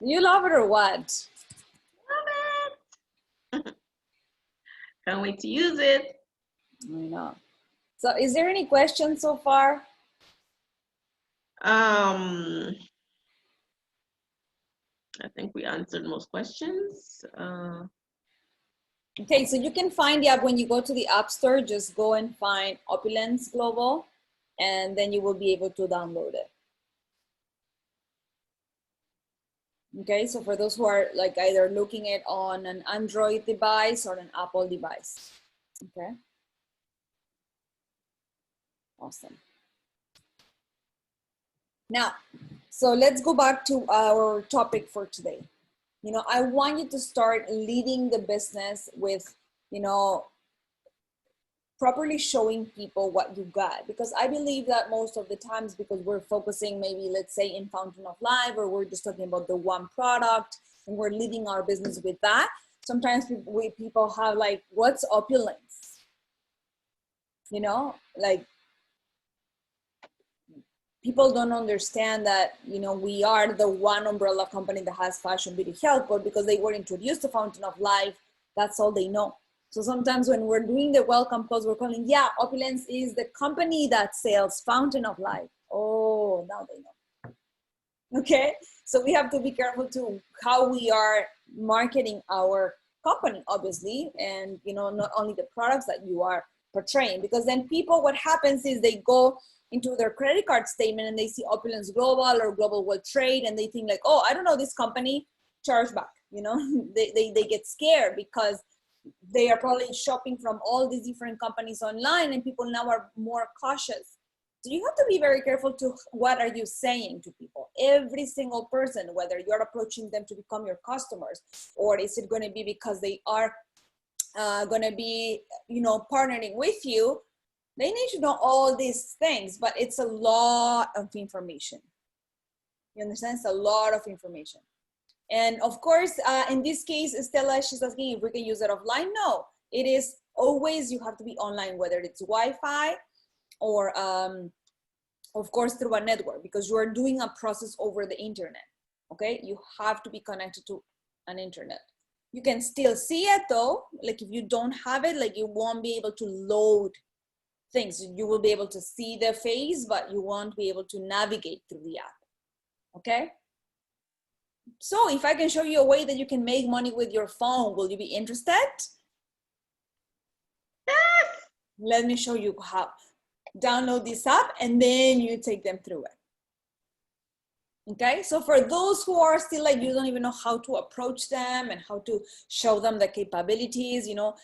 You love it or what? Love it. Can't wait to use it. I know. So is there any questions so far? I think we answered most questions. Okay, so you can find the app when you go to the App Store. Just go and find Opulence Global, and then you will be able to download it. Okay, so for those who are like either looking at on an Android device or an Apple device. Okay. Awesome. Now, so let's go back to our topic for today. You know, I want you to start leading the business with, you know, properly showing people what you got, because I believe that most of the times, because we're focusing maybe, let's say, in Fountain of Life, or we're just talking about the one product and we're leading our business with that, sometimes people have like, what's Opulence? You know, like people don't understand that, you know, we are the one umbrella company that has fashion, beauty, health, but because they were introduced to Fountain of Life, that's all they know. So sometimes when we're doing the welcome calls, we're calling, yeah, Opulence is the company that sells Fountain of Life. Oh, now they know. Okay, so we have to be careful to how we are marketing our company, obviously, and, you know, not only the products that you are portraying, because then people, what happens is they go into their credit card statement and they see Opulence Global or Global World Trade, and they think like, oh, I don't know this company, charge back, you know. they get scared because they are probably shopping from all these different companies online, and people now are more cautious. So you have to be very careful to what are you saying to people. Every single person, whether you're approaching them to become your customers, or is it going to be because they are going to be, you know, partnering with you, they need to know all these things, but it's a lot of information. You understand? It's a lot of information. And of course, in this case, Stella, she's asking if we can use it offline. No, it is always, you have to be online, whether it's Wi-Fi or of course through a network, because you are doing a process over the internet. Okay, you have to be connected to an internet. You can still see it though. Like if you don't have it, like you won't be able to load things. You will be able to see the face, but you won't be able to navigate through the app. Okay, so if I can show you a way that you can make money with your phone, will you be interested? Yes. Let me show you how. Download this app and then you take them through it. Okay, so for those who are still like, you don't even know how to approach them and how to show them the capabilities, you know,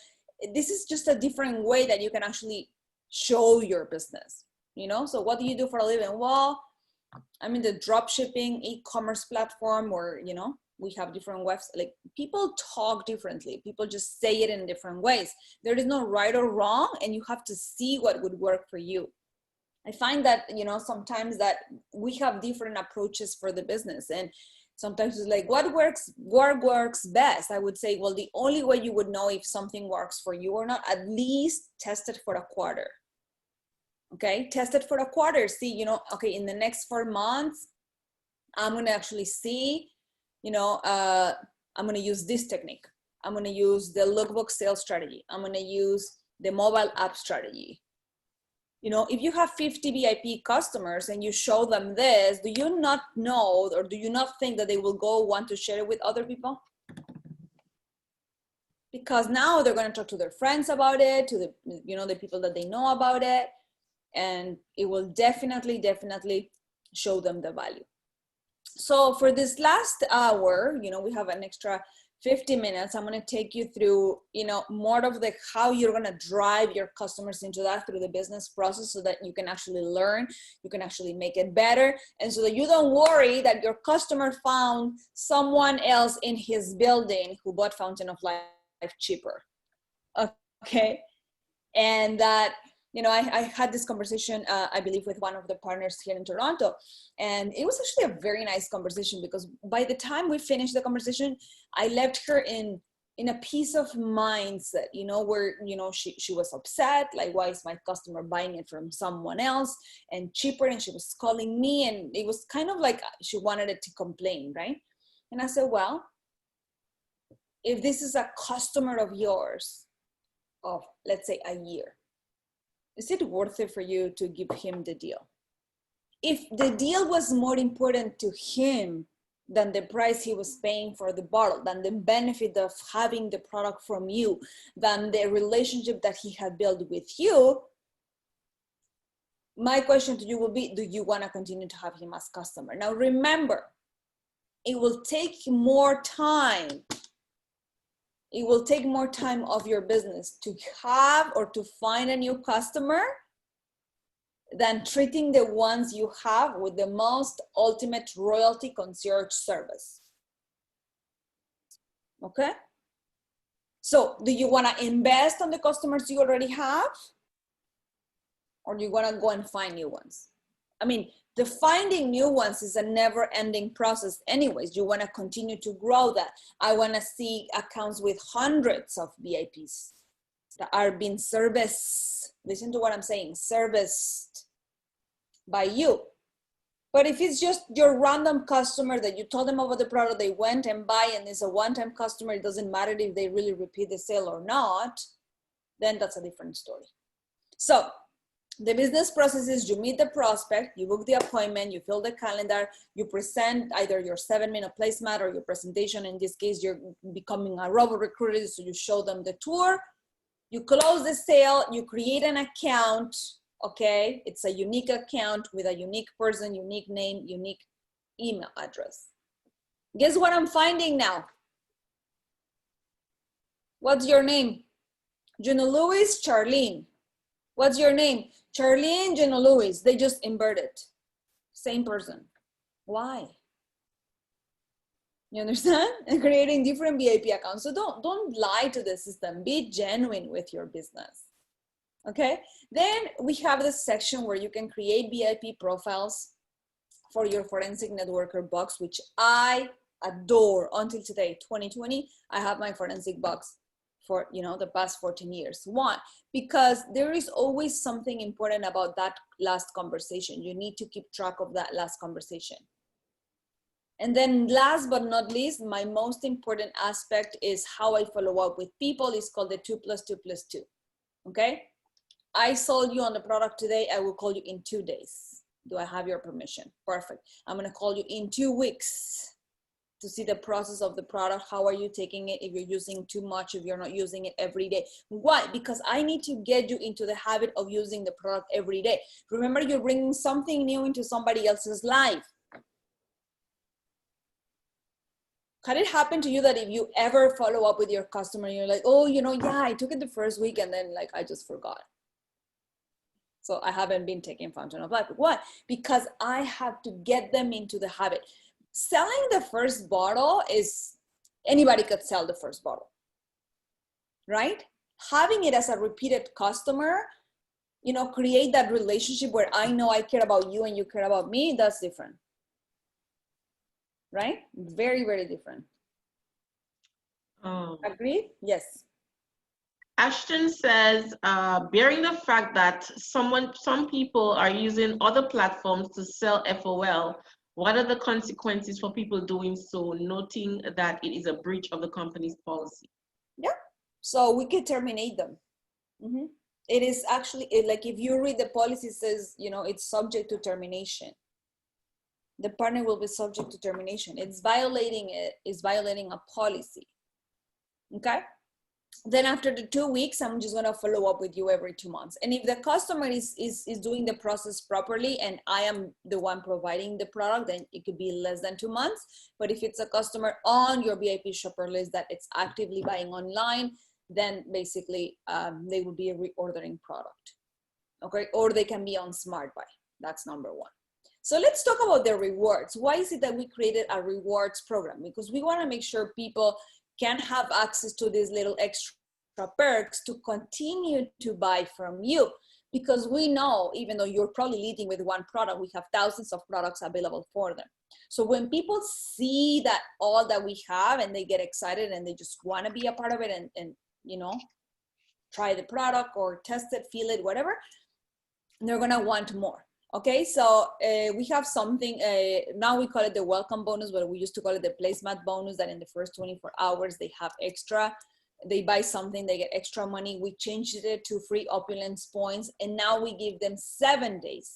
this is just a different way that you can actually show your business, you know. So what do you do for a living? Well, I'm in the drop shipping e-commerce platform, or, you know, we have different websites. Like people talk differently. People just say it in different ways. There is no right or wrong, and you have to see what would work for you. I find that, you know, sometimes that we have different approaches for the business, and sometimes it's like, what works best? I would say, well, the only way you would know if something works for you or not, at least test it for a quarter. Okay, test it for a quarter. See, you know, okay, in the next 4 months, I'm going to actually see, you know, I'm going to use this technique. I'm going to use the lookbook sales strategy. I'm going to use the mobile app strategy. You know, if you have 50 VIP customers and you show them this, do you not know, or do you not think that they will go want to share it with other people? Because now they're going to talk to their friends about it, to the, you know, the people that they know about it, and it will definitely show them the value. So for this last hour, you know, we have an extra 50 minutes. I'm going to take you through, you know, more of the how you're going to drive your customers into that through the business process, so that you can actually learn, you can actually make it better, and so that you don't worry that your customer found someone else in his building who bought Fountain of Life cheaper. Okay, and that, you know, I had this conversation, I believe, with one of the partners here in Toronto, and it was actually a very nice conversation, because by the time we finished the conversation, I left her in a peace of mindset, you know, where, you know, she was upset, like, why is my customer buying it from someone else and cheaper? And she was calling me, and it was kind of like she wanted it to complain, right? And I said, well, if this is a customer of yours of, let's say, a year, is it worth it for you to give him the deal? If the deal was more important to him than the price he was paying for the bottle, than the benefit of having the product from you, than the relationship that he had built with you, my question to you will be, do you want to continue to have him as customer? Now, remember, it will take more time. It will take more time of your business to have or to find a new customer than treating the ones you have with the most ultimate royalty concierge service. Okay? So do you want to invest on the customers you already have? Or do you want to go and find new ones? I mean, the finding new ones is a never-ending process anyways. You want to continue to grow that. I want to see accounts with hundreds of VIPs that are being serviced. Listen to what I'm saying, serviced by you. But if it's just your random customer that you told them about the product, they went and buy, and it's a one-time customer, it doesn't matter if they really repeat the sale or not, then that's a different story. So the business process is, you meet the prospect, you book the appointment, you fill the calendar, you present either your 7-minute placemat or your presentation. In this case, you're becoming a robot recruiter, so you show them the tour, you close the sale, you create an account, okay? It's a unique account with a unique person, unique name, unique email address. Guess what I'm finding now? What's your name? Juno Lewis, Charlene. What's your name? Charlene, Juno Lewis. They just inverted. Same person. Why? You understand? And creating different VIP accounts. So don't lie to the system. Be genuine with your business. Okay? Then we have this section where you can create VIP profiles for your forensic networker box, which I adore. Until today, 2020, I have my forensic box for, you know, the past 14 years. Why? Because there is always something important about that last conversation. You need to keep track of that last conversation. And then last but not least, my most important aspect is how I follow up with people. It's called the 2+2+2. Okay? I sold you on the product today. I will call you in 2 days. Do I have your permission? Perfect. I'm going to call you in 2 weeks to see the process of the product. How are you taking it? If you're using too much, if you're not using it every day. Why? Because I need to get you into the habit of using the product every day. Remember, you're bringing something new into somebody else's life. Had it happen to you that if you ever follow up with your customer, you're like, oh, you know, yeah, I took it the first week and then like, I just forgot. So I haven't been taking Fountain of Life. Why? Because I have to get them into the habit. Selling the first bottle is, anybody could sell the first bottle, right? Having it as a repeated customer, you know, create that relationship where I know I care about you and you care about me, that's different. Right? Very, very different. Agreed? Yes. Ashton says, bearing the fact that some people are using other platforms to sell FOL, what are the consequences for people doing so, noting that it is a breach of the company's policy? Yeah. So we could terminate them. Mm-hmm. It is actually, like if you read the policy, it says, you know, it's subject to termination. The partner will be subject to termination. It's violating a policy. Okay. Then after the 2 weeks, I'm just gonna follow up with you every 2 months. And if the customer is doing the process properly and I am the one providing the product, then it could be less than 2 months. But if it's a customer on your VIP shopper list that it's actively buying online, then basically they will be reordering product. Okay, or they can be on Smart Buy. That's number one. So let's talk about the rewards. Why is it that we created a rewards program? Because we want to make sure people can have access to these little extra perks to continue to buy from you. Because we know, even though you're probably leading with one product, we have thousands of products available for them. So when people see that all that we have and they get excited and they just want to be a part of it and you know, try the product or test it, feel it, whatever, they're gonna want more. Okay, so we have something, now we call it the welcome bonus, but we used to call it the placemat bonus, that in the first 24 hours they have extra, they buy something, they get extra money. We changed it to free Opulence points, and now we give them 7 days.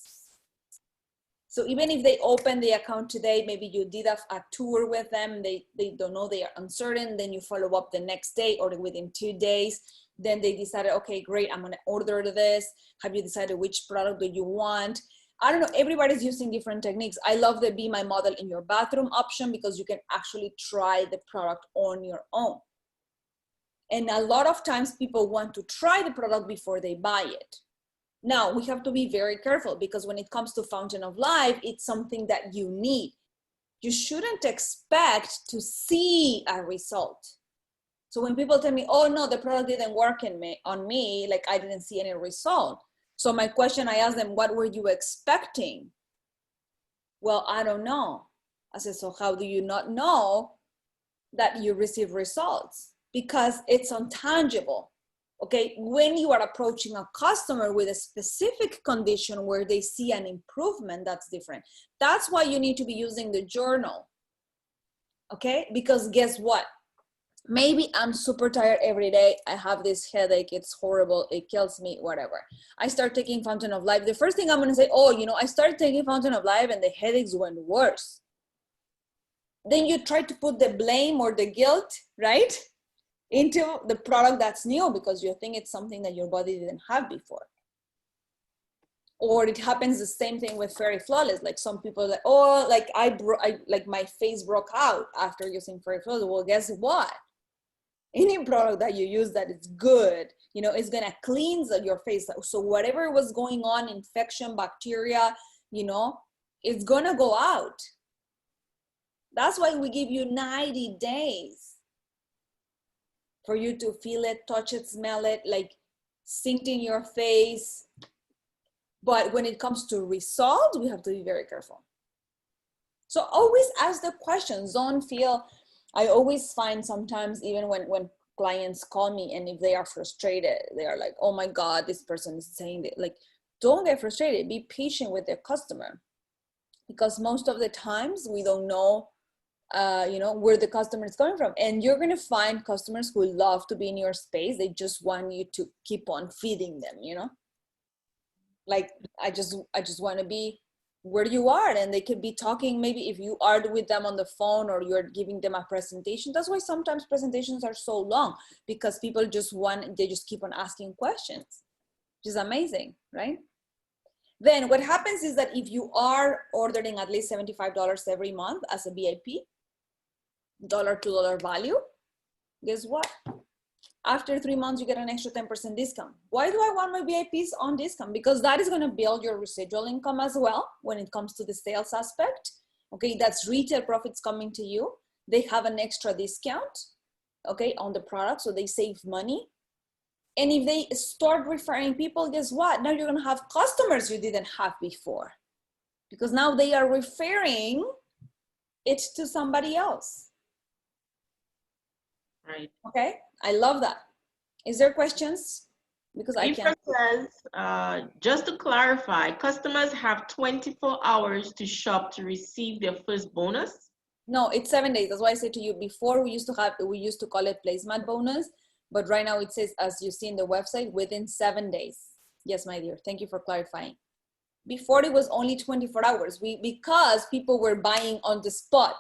So even if they open the account today, maybe you did a tour with them, they don't know, they are uncertain, then you follow up the next day or within 2 days. Then they decided, okay, great, I'm gonna order this. Have you decided which product do you want? I don't know, everybody's using different techniques. I love the Be My Model in Your Bathroom option because you can actually try the product on your own. And a lot of times people want to try the product before they buy it. Now, we have to be very careful because when it comes to Fountain of Life, it's something that you need. You shouldn't expect to see a result. So when people tell me, oh no, the product didn't work on me, like I didn't see any result. So my question, I asked them, what were you expecting? Well, I don't know. I said, so how do you not know that you receive results? Because it's intangible. Okay, when you are approaching a customer with a specific condition where they see an improvement, that's different. That's why you need to be using the journal. Okay, because guess what? Maybe I'm super tired every day. I have this headache. It's horrible. It kills me, whatever. I start taking Fountain of Life. The first thing I'm going to say, oh, you know, I started taking Fountain of Life and the headaches went worse. Then you try to put the blame or the guilt, right, into the product that's new because you think it's something that your body didn't have before. Or it happens the same thing with Fairy Flawless. Like some people are like, oh, like like my face broke out after using Fairy Flawless. Well, guess what? Any product that you use that is good, you know, is gonna cleanse your face. So whatever was going on, infection, bacteria, you know, it's gonna go out. That's why we give you 90 days for you to feel it, touch it, smell it, like sink in your face. But when it comes to results, we have to be very careful. So always ask the questions. Don't feel, I always find sometimes even when clients call me, and if they are frustrated, they are like, oh my God, this person is saying that. Like, don't get frustrated, be patient with their customer, because most of the times we don't know where the customer is coming from. And you're going to find customers who love to be in your space. They just want you to keep on feeding them, like, I just want to be where you are. And they could be talking, maybe if you are with them on the phone or you're giving them a presentation. That's why sometimes presentations are so long, because people they just keep on asking questions, which is amazing, right? Then what happens is that if you are ordering at least $75 every month as a VIP, $1 to $2 value, guess what? After 3 months, you get an extra 10% discount. Why do I want my VIPs on discount? Because that is going to build your residual income as well when it comes to the sales aspect. Okay, that's retail profits coming to you. They have an extra discount, okay, on the product, so they save money. And if they start referring people, guess what? Now you're going to have customers you didn't have before, because now they are referring it to somebody else. Right. Okay, I love that. Is there questions? Because I Ifra can't. says, just to clarify, customers have 24 hours to shop to receive their first bonus? No, it's 7 days. That's why I said to you before, we used to call it placement bonus, but right now it says, as you see in the website, within 7 days. Yes, my dear. Thank you for clarifying. Before it was only 24 hours. Because people were buying on the spot.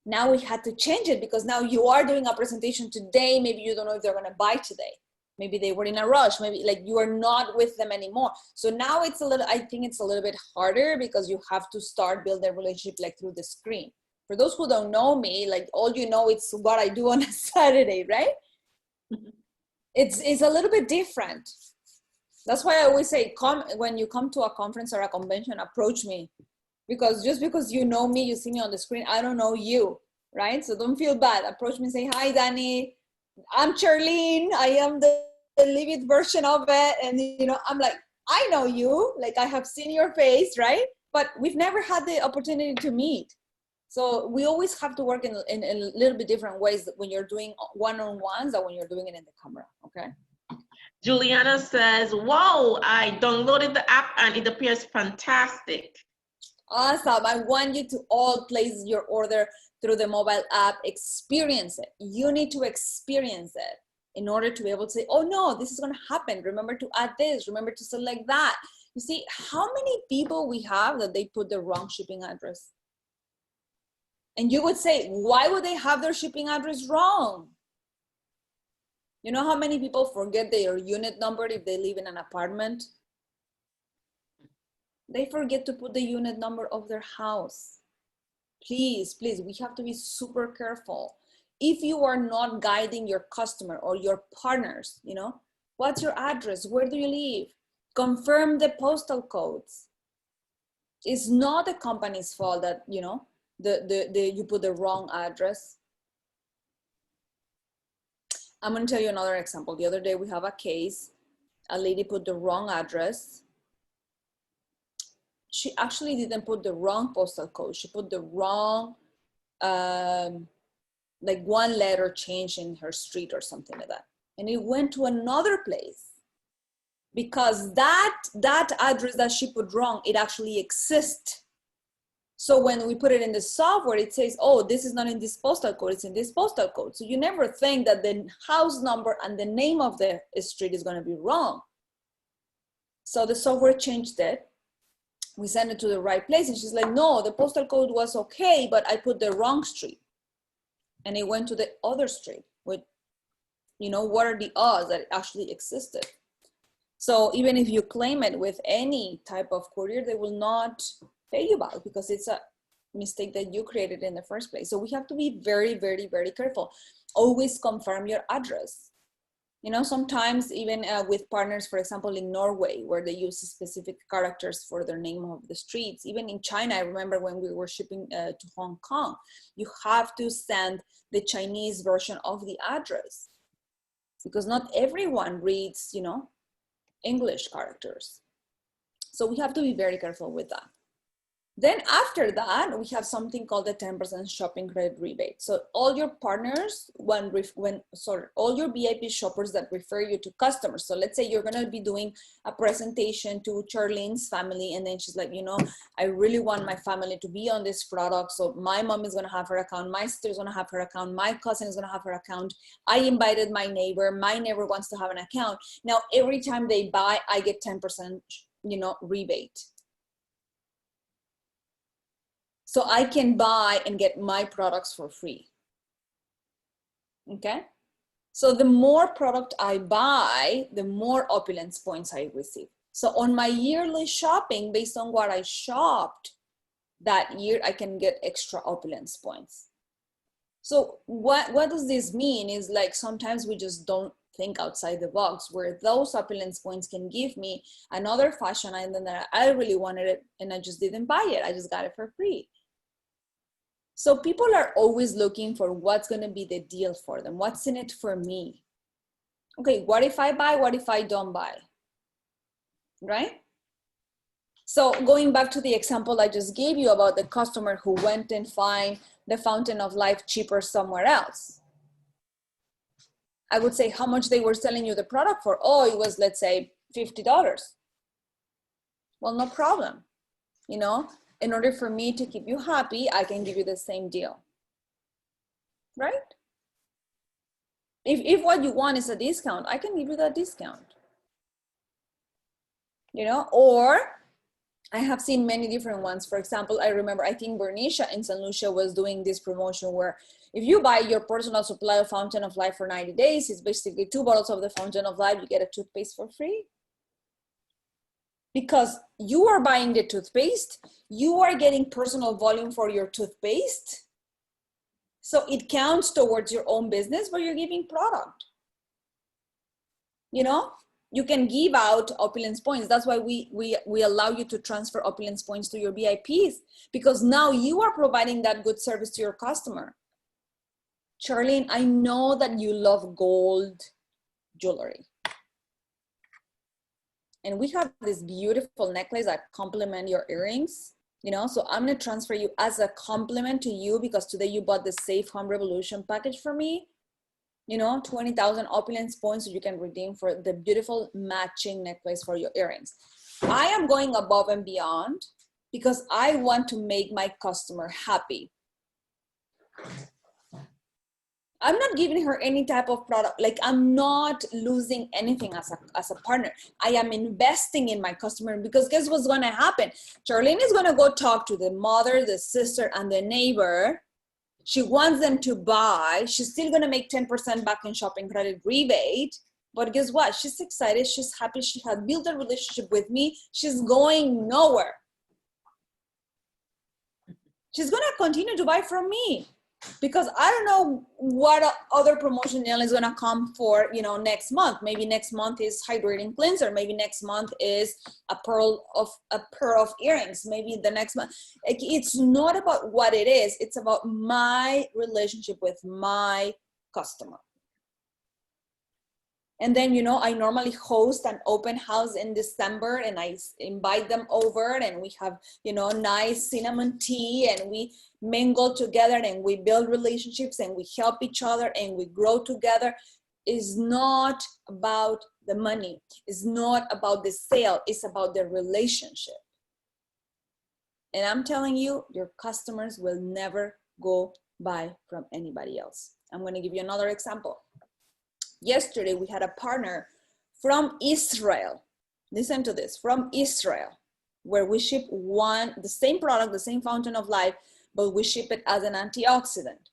Now we had to change it, because now you are doing a presentation today. Maybe you don't know if they're going to buy today. Maybe they were in a rush. Maybe like you are not with them anymore. So now I think it's a little bit harder, because you have to start building a relationship like through the screen. For those who don't know me, like all you know, it's what I do on a Saturday, right? It's a little bit different. That's why I always say, when you come to a conference or a convention, approach me. Because just because you know me, you see me on the screen, I don't know you, right? So don't feel bad. Approach me and say, hi, Danny. I'm Charlene. I am the living version of it. And, I'm like, I know you. Like, I have seen your face, right? But we've never had the opportunity to meet. So we always have to work in a little bit different ways when you're doing one-on-ones than when you're doing it in the camera, okay? Juliana says, wow, I downloaded the app and it appears fantastic. Awesome. I want you to all place your order through the mobile app. Experience it. You need to experience it in order to be able to say, oh no, this is going to happen. Remember to add this. Remember to select that. You see how many people we have that they put the wrong shipping address. And you would say, why would they have their shipping address wrong? You know how many people forget their unit number if they live in an apartment? They forget to put the unit number of their house. Please, we have to be super careful. If you are not guiding your customer or your partners, what's your address? Where do you live? Confirm the postal codes. It's not the company's fault that, you put the wrong address. I'm going to tell you another example. The other day we have a case. A lady put the wrong address. She actually didn't put the wrong postal code. She put the wrong, like one letter change in her street or something like that. And it went to another place because that address that she put wrong, it actually exists. So when we put it in the software, it says, oh, this is not in this postal code, it's in this postal code. So you never think that the house number and the name of the street is going to be wrong. So the software changed it. We sent it to the right place. And she's like, no, the postal code was okay, but I put the wrong street. And it went to the other street. With, what are the odds that it actually existed? So even if you claim it with any type of courier, they will not pay you back because it's a mistake that you created in the first place. So we have to be very, very, very careful. Always confirm your address. Sometimes even with partners, for example, in Norway, where they use specific characters for their name of the streets. Even in China, I remember when we were shipping to Hong Kong, you have to send the Chinese version of the address because not everyone reads, English characters. So we have to be very careful with that. Then after that, we have something called the 10% shopping credit rebate. So all your partners, all your VIP shoppers that refer you to customers. So let's say you're gonna be doing a presentation to Charlene's family, and then she's like, you know, I really want my family to be on this product. So my mom is gonna have her account, my sister is gonna have her account, my cousin is gonna have her account. I invited my neighbor wants to have an account. Now, every time they buy, I get 10%, rebate. So I can buy and get my products for free. Okay. So the more product I buy, the more Opulence points I receive. So on my yearly shopping, based on what I shopped that year, I can get extra Opulence points. So what does this mean is, like, sometimes we just don't think outside the box, where those Opulence points can give me another fashion item that I really wanted it and I just didn't buy it. I just got it for free. So people are always looking for what's going to be the deal for them. What's in it for me? Okay, what if I buy? What if I don't buy? Right? So going back to the example I just gave you about the customer who went and find the Fountain of Life cheaper somewhere else. I would say how much they were selling you the product for. Oh, it was, let's say, $50. Well, no problem. In order for me to keep you happy, I can give you the same deal, right? If what you want is a discount, I can give you that discount, or I have seen many different ones. For example, I remember, I think Bernicia in St. Lucia was doing this promotion where if you buy your personal supply of Fountain of Life for 90 days, it's basically 2 bottles of the Fountain of Life, you get a toothpaste for free. Because you are buying the toothpaste, you are getting personal volume for your toothpaste. So it counts towards your own business, but you're giving product. You can give out Opulence points. That's why we allow you to transfer Opulence points to your VIPs, because now you are providing that good service to your customer. Charlene, I know that you love gold jewelry. And we have this beautiful necklace that complement your earrings, so I'm going to transfer you as a compliment to you, because today you bought the Safe Home Revolution package for me, 20,000 Opulence points so you can redeem for the beautiful matching necklace for your earrings. I am going above and beyond because I want to make my customer happy. I'm not giving her any type of product. Like, I'm not losing anything as a partner. I am investing in my customer, because guess what's going to happen? Charlene is going to go talk to the mother, the sister, and the neighbor. She wants them to buy. She's still going to make 10% back in shopping credit rebate. But guess what? She's excited. She's happy. She has built a relationship with me. She's going nowhere. She's going to continue to buy from me. Because I don't know what other promotion is going to come for, next month. Maybe next month is hydrating cleanser. Maybe next month is a pair of earrings. Maybe the next month. It's not about what it is. It's about my relationship with my customer. And then, I normally host an open house in December, and I invite them over, and we have, nice cinnamon tea, and we mingle together, and we build relationships, and we help each other, and we grow together. It's not about the money. It's not about the sale. It's about the relationship. And I'm telling you, your customers will never go buy from anybody else. I'm going to give you another example. Yesterday, we had a partner from Israel. Listen to this, from Israel, where we ship the same product, the same Fountain of Life, but we ship it as an antioxidant.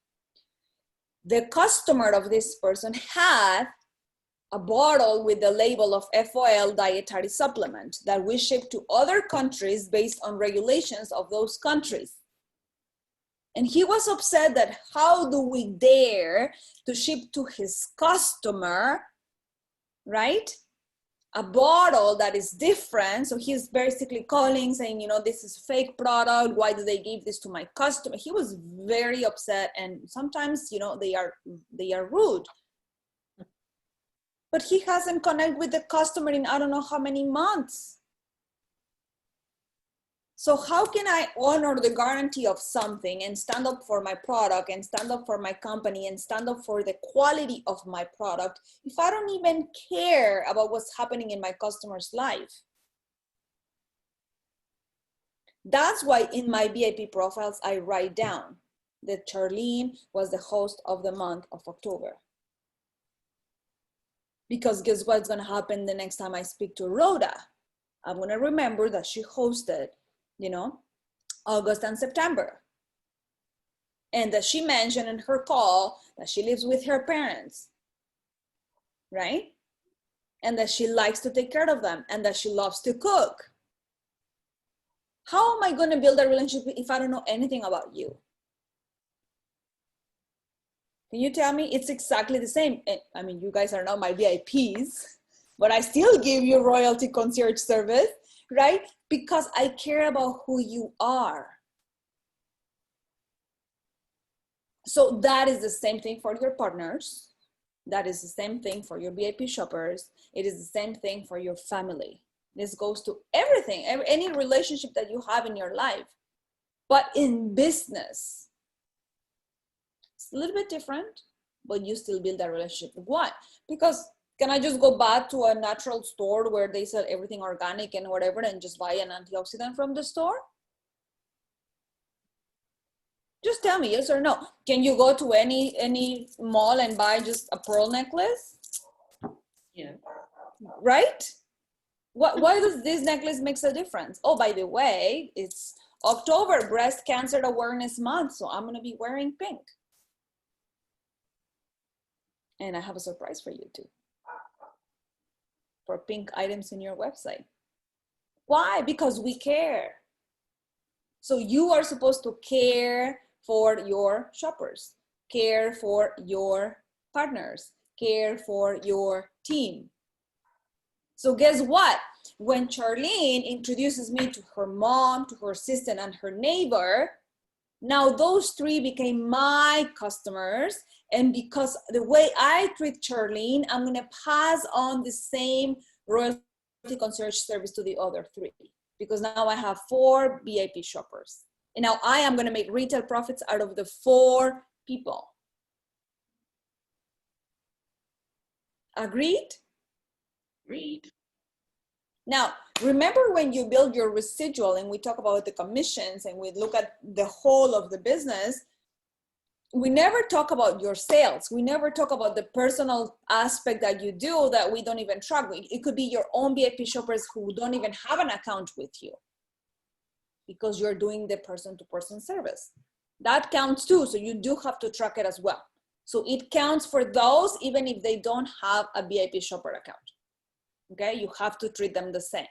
The customer of this person had a bottle with the label of FOL dietary supplement that we ship to other countries based on regulations of those countries. And he was upset that how do we dare to ship to his customer, right, a bottle that is different. So he's basically calling saying, this is fake product. Why do they give this to my customer? He was very upset. And sometimes, they are rude. But he hasn't connected with the customer in I don't know how many months. So how can I honor the guarantee of something and stand up for my product and stand up for my company and stand up for the quality of my product if I don't even care about what's happening in my customer's life? That's why in my VIP profiles, I write down that Charlene was the host of the month of October. Because guess what's gonna happen the next time I speak to Rhoda? I'm gonna remember that she hosted, you know, August and September. And that she mentioned in her call that she lives with her parents, right? And that she likes to take care of them and that she loves to cook. How am I gonna build a relationship if I don't know anything about you? Can you tell me? It's exactly the same. I mean, you guys are not my VIPs, but I still give you royalty concierge service, right? Because I care about who you are. So that is the same thing for your partners. That is the same thing for your VIP shoppers. It is the same thing for your family. This goes to everything, any relationship that you have in your life. But in business, it's a little bit different, but you still build that relationship. Why? Because can I just go back to a natural store where they sell everything organic and whatever and just buy an antioxidant from the store? Just tell me yes or no. Can you go to any mall and buy just a pearl necklace? Yeah. Right? Why does this necklace makes a difference? Oh, by the way, it's October, Breast Cancer Awareness Month, so I'm gonna be wearing pink. And I have a surprise for you too. For pink items in your website. Why? Because we care. So you are supposed to care for your shoppers, care for your partners, care for your team. So guess what? When Charlene introduces me to her mom, to her sister, and her neighbor, now those three became my customers. And because the way I treat Charlene, I'm gonna pass on the same royalty concierge service to the other three. Because now I have 4 VIP shoppers. And now I am gonna make retail profits out of the 4 people. Agreed? Agreed. Now, remember when you build your residual and we talk about the commissions and we look at the whole of the business, we never talk about your sales. We never talk about the personal aspect that you do that we don't even track. It could be your own VIP shoppers who don't even have an account with you because you're doing the person-to-person service. That counts too, so you do have to track it as well. So it counts for those even if they don't have a VIP shopper account. Okay, you have to treat them the same.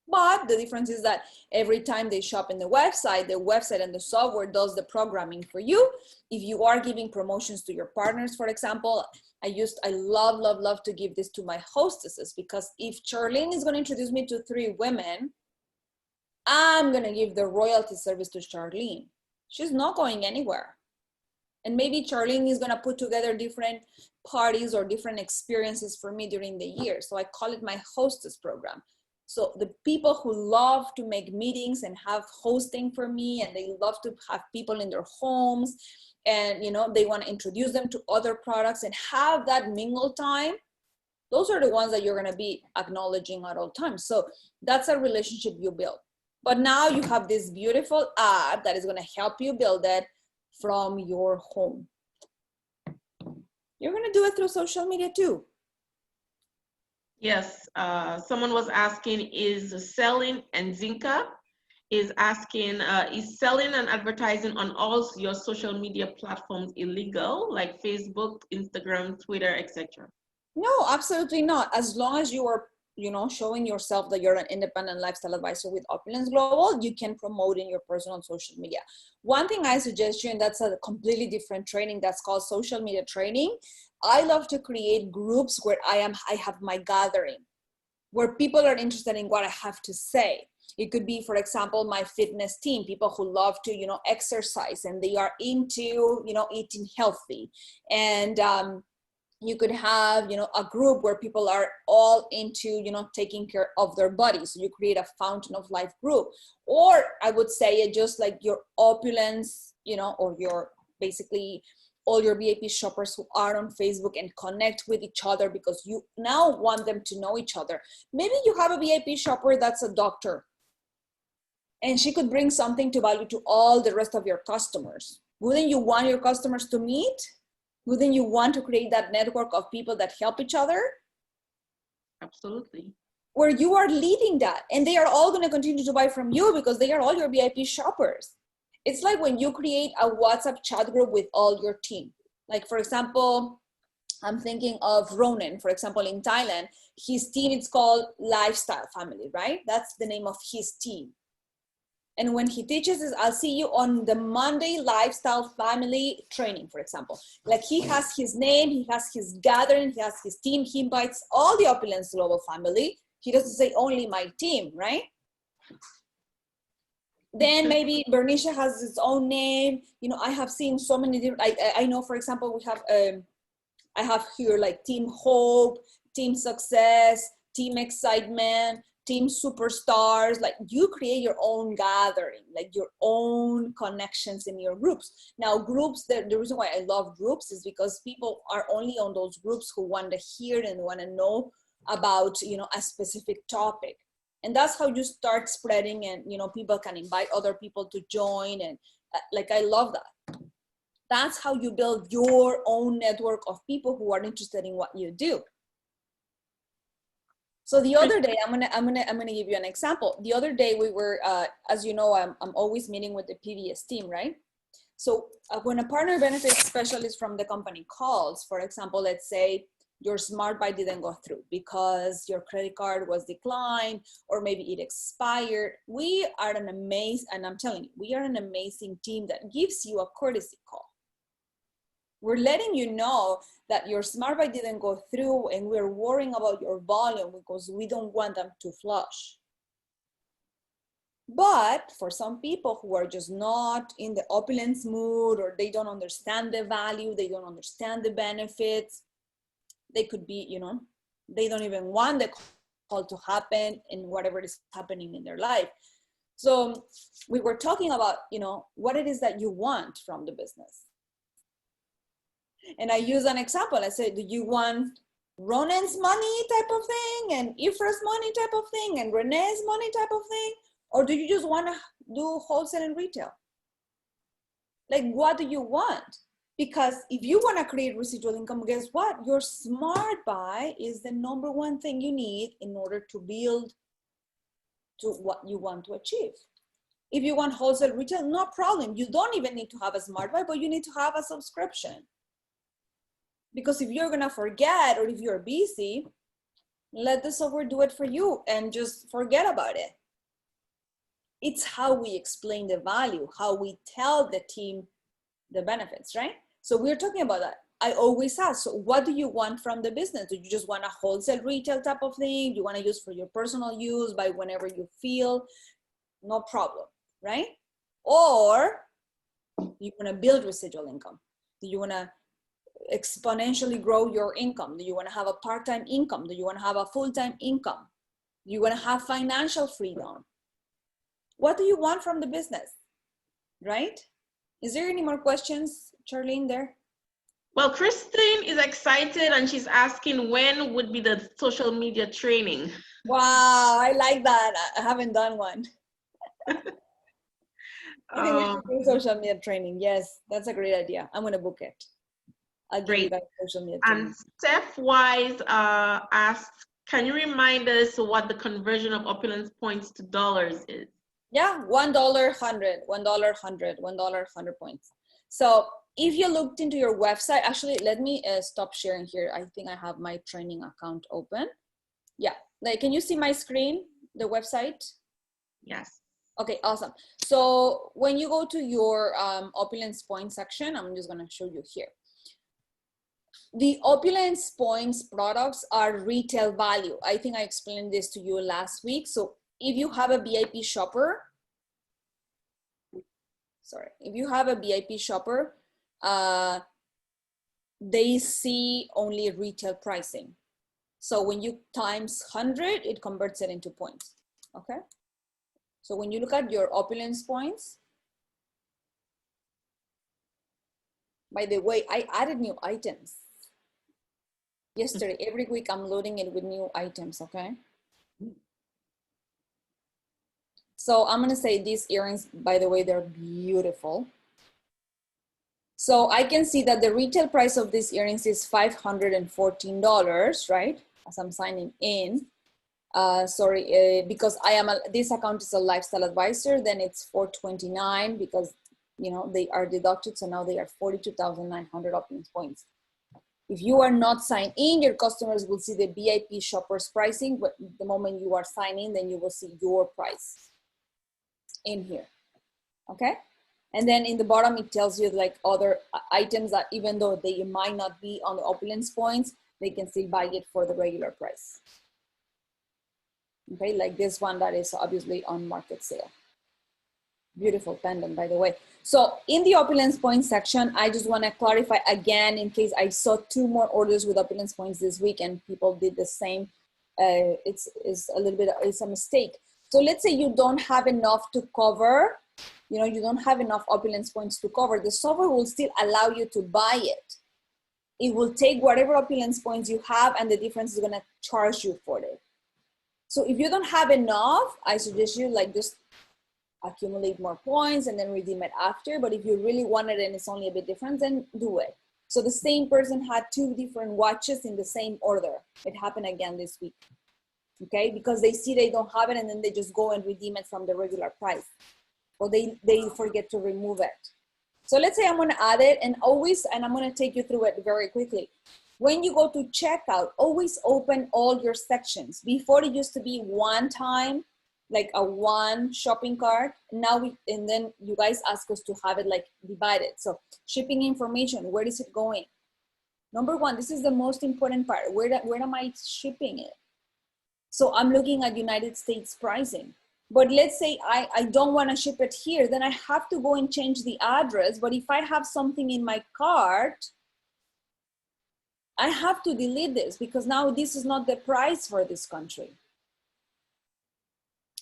But the difference is that every time they shop in the website and the software does the programming for you. If you are giving promotions to your partners, for example, I love to give this to my hostesses, because if Charlene is going to introduce me to 3 women, I'm going to give the royalty service to Charlene. She's not going anywhere. And maybe Charlene is going to put together different parties or different experiences for me during the year. So I call it my hostess program. So the people who love to make meetings and have hosting for me, and they love to have people in their homes, and they want to introduce them to other products and have that mingle time, those are the ones that you're going to be acknowledging at all times. So that's a relationship you build. But now you have this beautiful app that is going to help you build it from your home. You're going to do it through social media too. Yes, someone was asking, is selling, and Zinka is asking, is selling and advertising on all your social media platforms illegal, like Facebook, Instagram, Twitter, etc.? No, absolutely not. As long as you are showing yourself that you're an independent lifestyle advisor with Opulence Global, you can promote in your personal social media. One thing I suggest you, and that's a completely different training, that's called social media training. I love to create groups where I have my gathering, where people are interested in what I have to say. It could be, for example, my fitness team, people who love to, exercise, and they are into, eating healthy. And You could have, you know, a group where people are all into, you know, taking care of their bodies. So you create a fountain of life group. Or I would say it just like your opulence, you know, or your basically all your VIP shoppers who are on Facebook and connect with each other because you now want them to know each other. Maybe you have a VIP shopper that's a doctor and she could bring something to value to all the rest of your customers. Wouldn't you want your customers to meet? Wouldn't you want to create that network of people that help each other? Absolutely. Where you are leading that, and they are all going to continue to buy from you because they are all your VIP shoppers. It's like when you create a WhatsApp chat group with all your team. Like, for example, I'm thinking of Ronan, for example, in Thailand, his team is called Lifestyle Family, right? That's the name of his team. And when he teaches this, I'll see you on the Monday Lifestyle Family training, for example. Like he has his name, he has his gathering, he has his team, he invites all the Opulence Global family. He doesn't say only my team, right? Then maybe Bernicia has its own name. You know, I have seen so many different, I know, for example, we have, I have here like Team Hope, Team Success, Team Excitement, Team Superstars. Like you create your own gathering, like your own connections in your groups. Now groups, the reason why I love groups is because people are only on those groups who want to hear and want to know about, you know, a specific topic. And that's how you start spreading, and, you know, people can invite other people to join. And like, I love that. That's how you build your own network of people who are interested in what you do. So the other day, I'm gonna give you an example. The other day we were, as you know, I'm always meeting with the PBS team, right? So when a partner benefits specialist from the company calls, for example, let's say your smart buy didn't go through because your credit card was declined, or maybe it expired. We are an amazing, and I'm telling you, we are an amazing team that gives you a courtesy call. We're letting you know that your smart buy didn't go through, and we're worrying about your volume because we don't want them to flush. But for some people who are just not in the opulence mood, or they don't understand the value, they don't understand the benefits, they could be, you know, they don't even want the call to happen in whatever is happening in their life. So we were talking about, you know, what it is that you want from the business. And I use an example. I said, do you want Ronan's money type of thing, and Ifra's money type of thing, and Renee's money type of thing? Or do you just want to do wholesale and retail? Like, what do you want? Because if you want to create residual income, guess what? Your smart buy is the #1 thing you need in order to build to what you want to achieve. If you want wholesale retail, no problem. You don't even need to have a smart buy, but you need to have a subscription. Because if you're going to forget, or if you're busy, let the software do it for you and just forget about it. It's how we explain the value, how we tell the team the benefits, right? So we're talking about that. I always ask, so what do you want from the business? Do you just want a wholesale retail type of thing? Do you want to use for your personal use by whenever you feel? No problem, right? Or you want to build residual income? Do you want to exponentially grow your income? Do you want to have a part-time income? Do you want to have a full-time income? Do you want to have financial freedom? What do you want from the business, right? Is there any more questions, Charlene, there? Well, Christine is excited and she's asking when would be the social media training? Wow, I like that. I haven't done one. I think we should do social media training. Yes, that's a great idea. I'm going to book it. I'll give you guys social media training. And Steph Wise asked, can you remind us what the conversion of opulence points to dollars is? Yeah, $1, 100, $1, 100, $1, 100 points. So if you looked into your website, actually, let me stop sharing here. I think I have my training account open. Yeah, like, can you see my screen, the website? Yes. Okay, awesome. So when you go to your Opulence Points section, I'm just gonna show you here. The Opulence Points products are retail value. I think I explained this to you last week. So if you have a VIP shopper, if you have a VIP shopper, they see only retail pricing. So when you times 100, it converts it into points, okay? So when you look at your Opulence points, by the way, I added new items yesterday. Every week I'm loading it with new items, okay? So I'm gonna say these earrings, by the way, they're beautiful. So I can see that the retail price of these earrings is $514, right? As I'm signing in. Because this account is a lifestyle advisor, then it's $429 because they are deducted, so now they are 42,900 Opulence points. If you are not signed in, your customers will see the VIP shoppers pricing, but the moment you are signed in, then you will see your price in here, okay? And then in the bottom, it tells you like other items that even though they might not be on the Opulence points, they can still buy it for the regular price. Okay, like this one that is obviously on market sale. Beautiful pendant, by the way. So in the Opulence points section, I just want to clarify again in case I saw 2 more orders with Opulence points this week and people did the same. It's a mistake. So let's say you don't have enough to cover, you don't have enough Opulence points to cover. The software will still allow you to buy it. It will take whatever Opulence points you have and the difference is going to charge you for it. So if you don't have enough, I suggest you just accumulate more points and then redeem it after. But if you really want it and it's only a bit different, then do it. So the same person had 2 different watches in the same order. It happened again this week, okay? Because they see they don't have it and then they just go and redeem it from the regular price. Or they forget to remove it. So let's say I'm gonna add it and I'm gonna take you through it very quickly. When you go to checkout, always open all your sections. Before it used to be one time, like a one shopping cart. And then you guys ask us to have it like divided. So shipping information, where is it going? Number 1, this is the most important part. Where am I shipping it? So I'm looking at United States pricing. But let's say I don't want to ship it here, then I have to go and change the address. But if I have something in my cart, I have to delete this because now this is not the price for this country.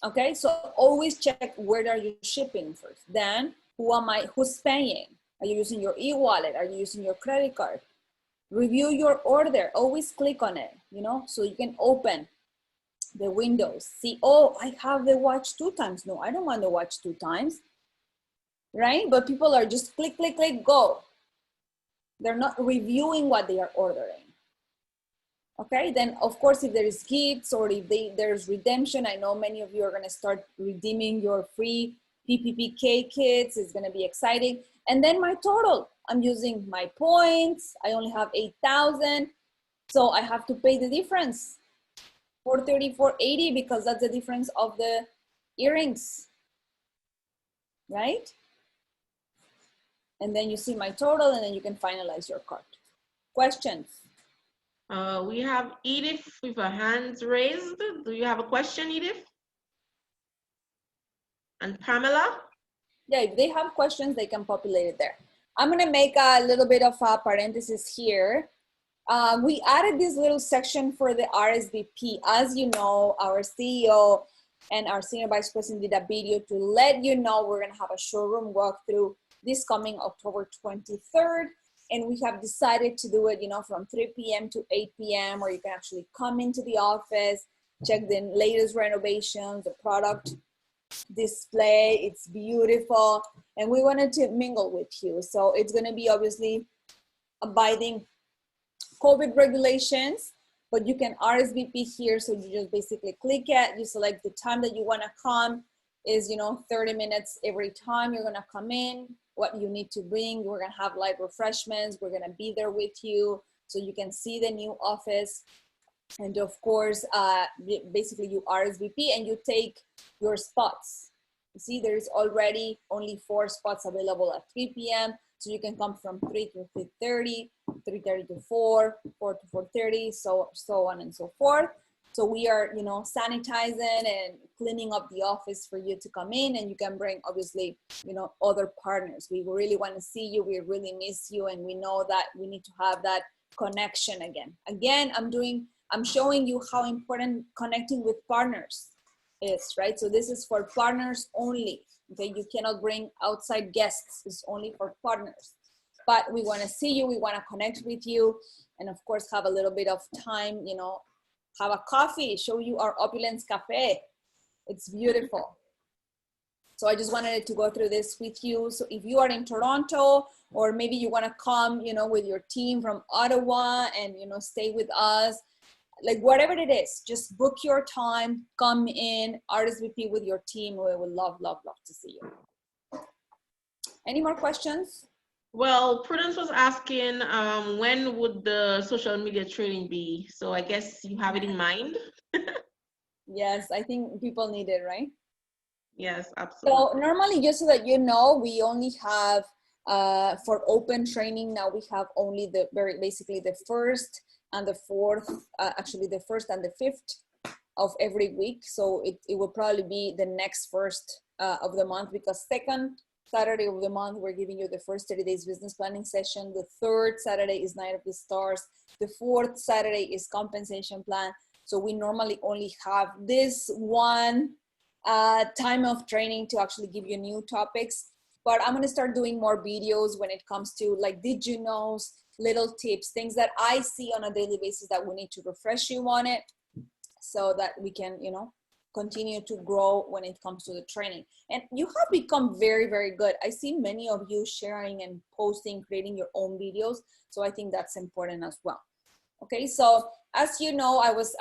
Okay, so always check where are you shipping first. Then who's paying? Are you using your e-wallet? Are you using your credit card? Review your order, always click on it, so you can open the windows. See, oh, I have the watch 2 times. No, I don't want the watch 2 times, right? But people are just click, click, click, go. They're not reviewing what they are ordering. Okay, then of course, if there is gifts or if there's redemption, I know many of you are gonna start redeeming your free PPPK kits. It's gonna be exciting. And then my total, I'm using my points. I only have 8,000. So I have to pay the difference, $430, $480, because that's the difference of the earrings, right? And then you see my total and then you can finalize your cart. Questions? We have Edith with her hands raised. Do you have a question, Edith? And Pamela? Yeah, if they have questions, they can populate it there. I'm gonna make a little bit of a parenthesis here. We added this little section for the RSVP. As you know, our CEO and our senior vice president did a video to let you know we're gonna have a showroom walkthrough this coming October 23rd. And we have decided to do it, from 3 p.m. to 8 p.m. where you can actually come into the office, check the latest renovations, the product display. It's beautiful. And we wanted to mingle with you. So it's going to be obviously abiding COVID regulations, but you can RSVP here. So you just basically click it, you select the time that you want to come is, 30 minutes every time you're going to come in, what you need to bring. We're going to have light refreshments. We're going to be there with you so you can see the new office. And of course, basically you RSVP and you take your spots. You see, there is already only 4 spots available at 3 p.m. So you can come from 3 to 3:30, 3:30 to 4, 4 to 4:30, so on and so forth. So we are, you know, sanitizing and cleaning up the office for you to come in, and you can bring obviously, you know, other partners. We really want to see you. We really miss you. And we know that we need to have that connection again. Again, I'm showing you how important connecting with partners is, right? So this is for partners only. Okay, you cannot bring outside guests. It's only for partners. But we want to see you. We want to connect with you, and of course, have a little bit of time. You know, have a coffee. Show you our Opulence Cafe. It's beautiful. So I just wanted to go through this with you. So if you are in Toronto, or maybe you want to come, you know, with your team from Ottawa and, you know, stay with us, like whatever it is, just book your time, come in, RSVP with your team. We would love, love, love to see you. Any more questions? Well, Prudence was asking when would the social media training be? So I guess you have it in mind. Yes, I think people need it, right? Yes, So absolutely. normally, just so that you know, we only have for open training now, we have only the basically the first and the fourth, actually the first and the fifth of every week. So it will probably be the next first of the month, because second Saturday of the month, we're giving you the first 30 days business planning session. The third Saturday is Night of the Stars. The fourth Saturday is compensation plan. So we normally only have this one time of training to actually give you new topics. But I'm going to start doing more videos when it comes to like, did you know, little tips, things that I see on a daily basis that we need to refresh you on it, so that we can, you know, continue to grow when it comes to the training. And you have become very, very good. I see many of you sharing and posting, creating your own videos. So I think that's important as well. Okay, so as you know, I was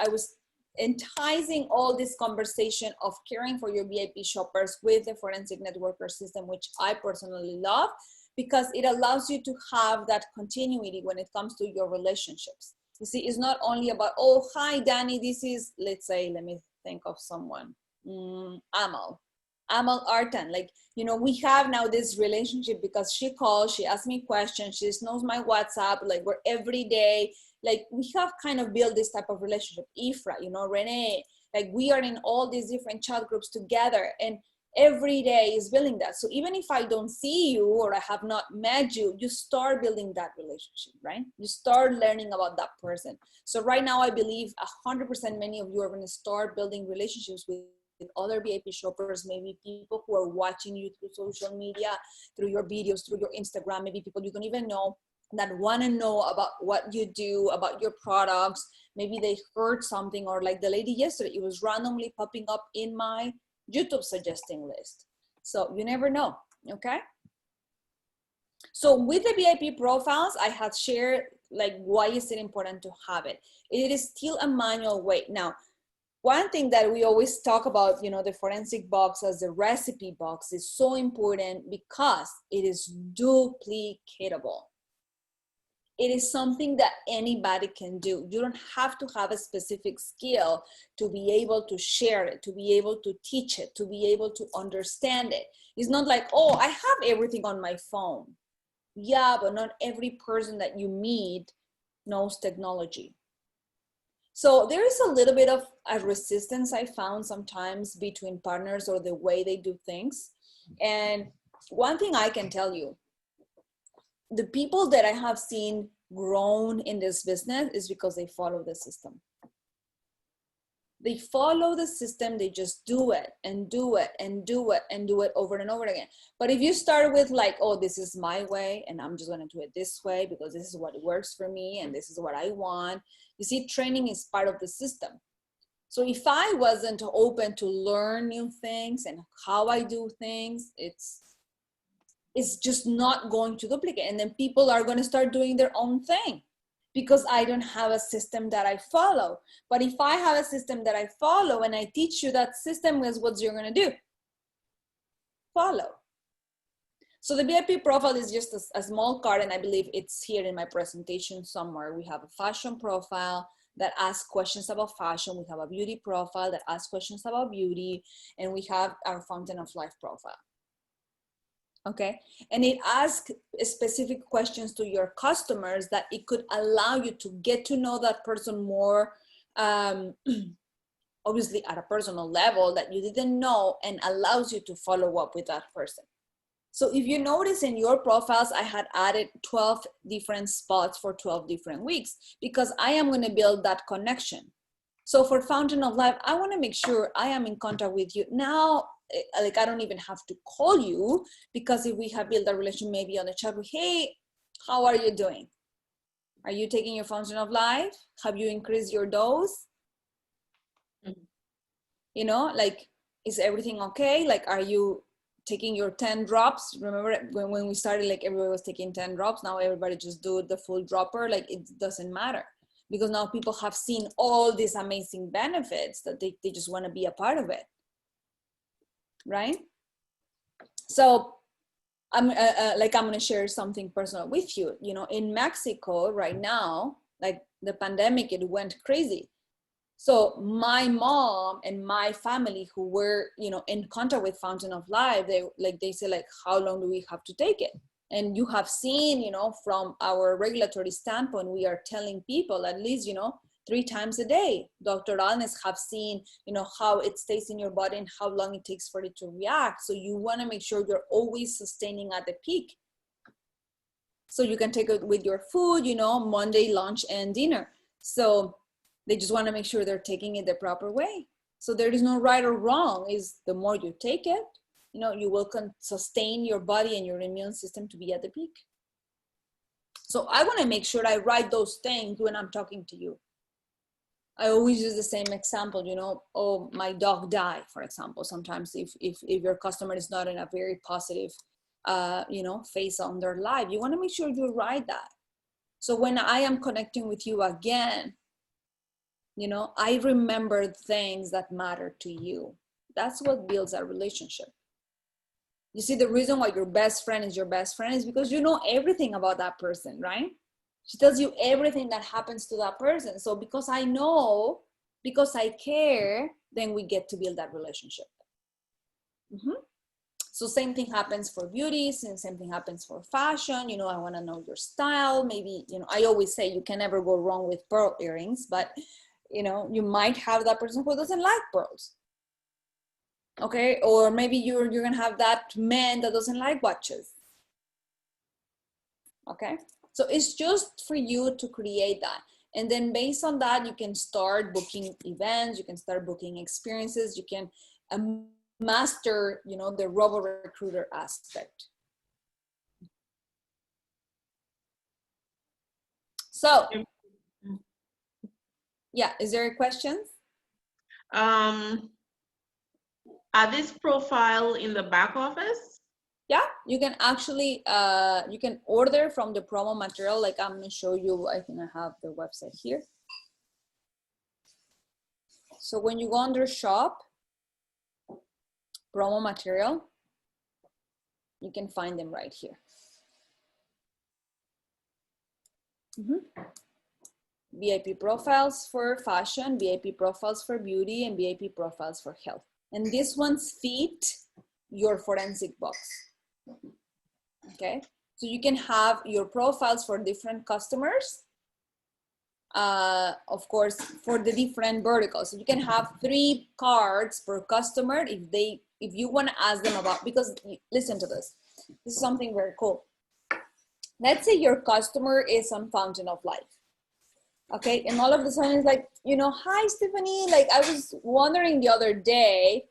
enticing all this conversation of caring for your VIP shoppers with the Forensic Networker system, which I personally love, because it allows you to have that continuity when it comes to your relationships. You see, it's not only about, oh, hi, Danny, this is, let's say, let me think of someone, Amal Artan. Like, you know, we have now this relationship because she calls, she asks me questions, she knows my WhatsApp, like we're every day, like we have kind of built this type of relationship. Ifra, you know, Renee, like we are in all these different chat groups together, and every day is building that. So even if I don't see you or I have not met you, you start building that relationship, right? You start learning about that person. So right now, I believe 100% many of you are going to start building relationships with other VIP shoppers, maybe people who are watching you through social media, through your videos, through your Instagram, maybe people you don't even know that want to know about what you do, about your products. Maybe they heard something, or like the lady yesterday, it was randomly popping up in my YouTube suggesting list. So you never know, okay? So with the VIP profiles, I had shared like why is it important to have it. It is still a manual way. Now, one thing that we always talk about, you know, the forensic box as the recipe box is so important because it is duplicatable. It is something that anybody can do. You don't have to have a specific skill to be able to share it, to be able to teach it, to be able to understand it. It's not like, oh, I have everything on my phone. Yeah, but not every person that you meet knows technology. So there is a little bit of a resistance I found sometimes between partners or the way they do things. And one thing I can tell you, the people that I have seen grown in this business is because they follow the system. They follow the system, they just do it and do it and do it and do it over and over again. But if you start with like, oh, this is my way and I'm just going to do it this way because this is what works for me and this is what I want. You see, training is part of the system. So if I wasn't open to learn new things and how I do things, it's just not going to duplicate. And then people are going to start doing their own thing because I don't have a system that I follow. But if I have a system that I follow and I teach you that system, is what you're going to do. Follow. So the VIP profile is just a small card, and I believe it's here in my presentation somewhere. We have a fashion profile that asks questions about fashion. We have a beauty profile that asks questions about beauty, and we have our fountain of life profile. Okay, and it asks specific questions to your customers that it could allow you to get to know that person more, obviously at a personal level that you didn't know, and allows you to follow up with that person. So if you notice in your profiles, I had added 12 different spots for 12 different weeks because I am going to build that connection. So for Fountain of Life, I want to make sure I am in contact with you. Now, like I don't even have to call you, because if we have built a relationship maybe on the chat, hey, how are you doing? Are you taking your Fountain of Life? Have you increased your dose? Mm-hmm. You know, like, is everything okay? Like, are you taking your 10 drops? Remember when we started, like everybody was taking 10 drops. Now everybody just do the full dropper. Like, it doesn't matter, because now people have seen all these amazing benefits that they just want to be a part of it, right? So I'm I'm going to share something personal with you. You know, in Mexico right now, like the pandemic, it went crazy. So my mom and my family who were, you know, in contact with Fountain of Life, they say like, how long do we have to take it? And you have seen, you know, from our regulatory standpoint, we are telling people at least, you know, 3 times a day. Dr. Alnes have seen, you know, how it stays in your body and how long it takes for it to react. So you want to make sure you're always sustaining at the peak. So you can take it with your food, you know, Monday, lunch and dinner. So they just want to make sure they're taking it the proper way. So there is no right or wrong. Is the more you take it, you know, you will sustain your body and your immune system to be at the peak. So I want to make sure I write those things when I'm talking to you. I always use the same example, you know, oh, my dog died, for example. Sometimes if your customer is not in a very positive, you know, phase on their life, you want to make sure you write that. So when I am connecting with you again, you know, I remember things that matter to you. That's what builds a relationship. You see, the reason why your best friend is your best friend is because you know everything about that person, right? She tells you everything that happens to that person. So because I know, because I care, then we get to build that relationship. Mm-hmm. So same thing happens for beauty, and same thing happens for fashion. You know, I want to know your style. Maybe, you know, I always say you can never go wrong with pearl earrings, but you know, you might have that person who doesn't like pearls. Okay, or maybe you're gonna have that man that doesn't like watches. Okay, so it's just for you to create that, and then based on that you can start booking events, you can start booking experiences, you can master, you know, the robo recruiter aspect. So yeah, is there questions? Are this profile in the back office? Yeah, you can actually you can order from the promo material. Like I'm gonna show you, I think I have the website here. So when you go under shop, promo material, you can find them right here. Mm-hmm. VIP profiles for fashion, VIP profiles for beauty, and VIP profiles for health. And these ones fit your forensic box. Okay, so you can have your profiles for different customers, of course, for the different verticals. So you can have 3 cards per customer if you want to ask them about, because listen to this is something very cool. Let's say your customer is on Fountain of Life. Okay, and all of a sudden it's like, you know, hi Stephanie, like I was wondering the other day,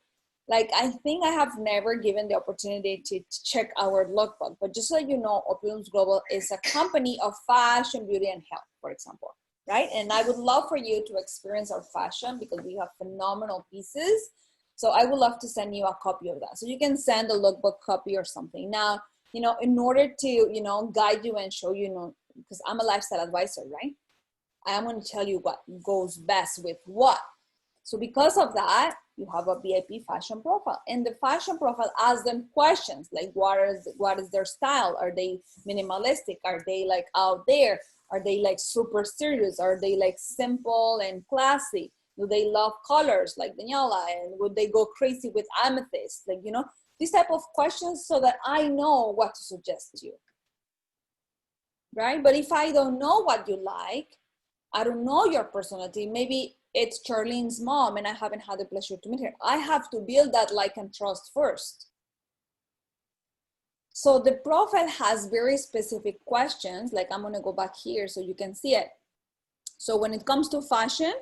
like I think I have never given the opportunity to check our logbook, but just so you know, Opulence Global is a company of fashion, beauty, and health, for example, right? And I would love for you to experience our fashion because we have phenomenal pieces. So I would love to send you a copy of that. So you can send a lookbook copy or something. Now, you know, in order to, you know, guide you and show you, know, because I'm a lifestyle advisor, right? I'm going to tell you what goes best with what. So because of that, you have a VIP fashion profile. And the fashion profile asks them questions like what is their style? Are they minimalistic? Are they like out there? Are they like super serious? Are they like simple and classy? Do they love colors like Daniela? And would they go crazy with amethyst? Like, you know, these type of questions so that I know what to suggest to you. Right? But if I don't know what you like, I don't know your personality, maybe it's Charlene's mom and I haven't had the pleasure to meet her. I have to build that like and trust first. So the profile has very specific questions, like I'm gonna go back here so you can see it. So when it comes to fashion,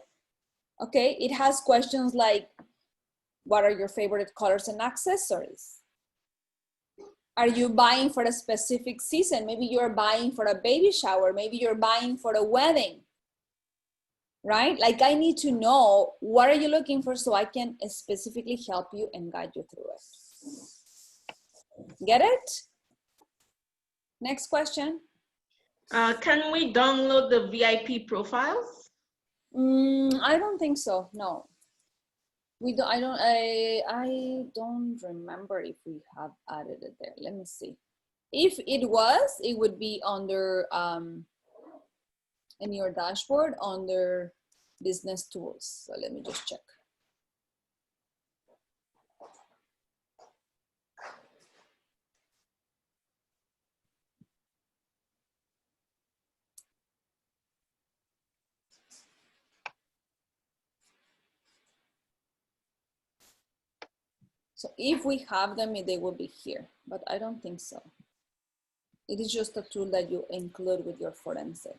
okay, it has questions like, what are your favorite colors and accessories? Are you buying for a specific season? Maybe you're buying for a baby shower. Maybe you're buying for a wedding, right? Like I need to know what are you looking for so I can specifically help you and guide you through it. Get it? Next question. Can we download the VIP profiles? I don't think so. No, we don't. I don't remember if we have added it there. Let me see. If it was, it would be under in your dashboard under business tools. So let me just check. So if we have them, they will be here, but I don't think so. It is just a tool that you include with your forensic.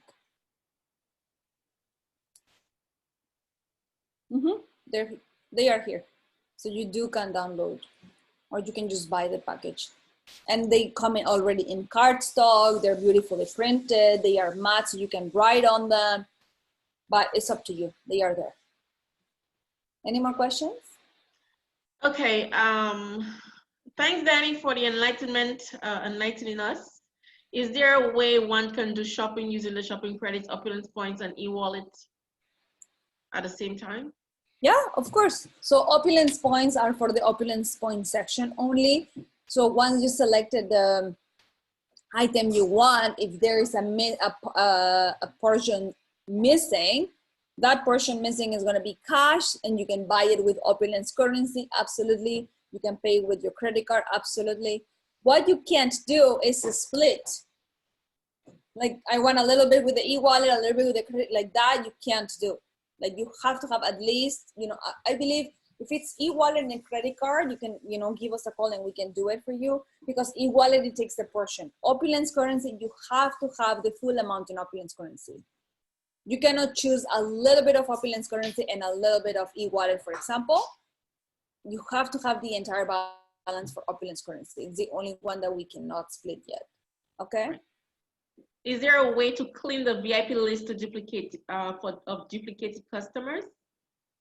They are here. So you can download, or you can just buy the package. And they come in already in cardstock. They're beautifully printed. They are matte, so you can write on them, but it's up to you. They are there. Any more questions? Okay, thanks Danny for the enlightenment, enlightening us. Is there a way one can do shopping using the shopping credits, Opulence points, and e-wallet at the same time? Yeah, of course. So Opulence points are for the Opulence point section only. So once you selected the item you want, if there is a portion missing, that portion missing is going to be cash, and you can buy it with Opulence currency. Absolutely. You can pay with your credit card. Absolutely. What you can't do is a split. Like I want a little bit with the e-wallet, a little bit with the credit, like that you can't do. Like you have to have at least, you know, I believe if it's e-wallet and credit card, you can, you know, give us a call and we can do it for you, because e-wallet, it takes the portion. Opulence currency, you have to have the full amount in Opulence currency. You cannot choose a little bit of Opulence currency and a little bit of e-wallet, for example. You have to have the entire balance for Opulence currency. It's the only one that we cannot split yet. Okay. Right. Is there a way to clean the VIP list to duplicate of duplicated customers?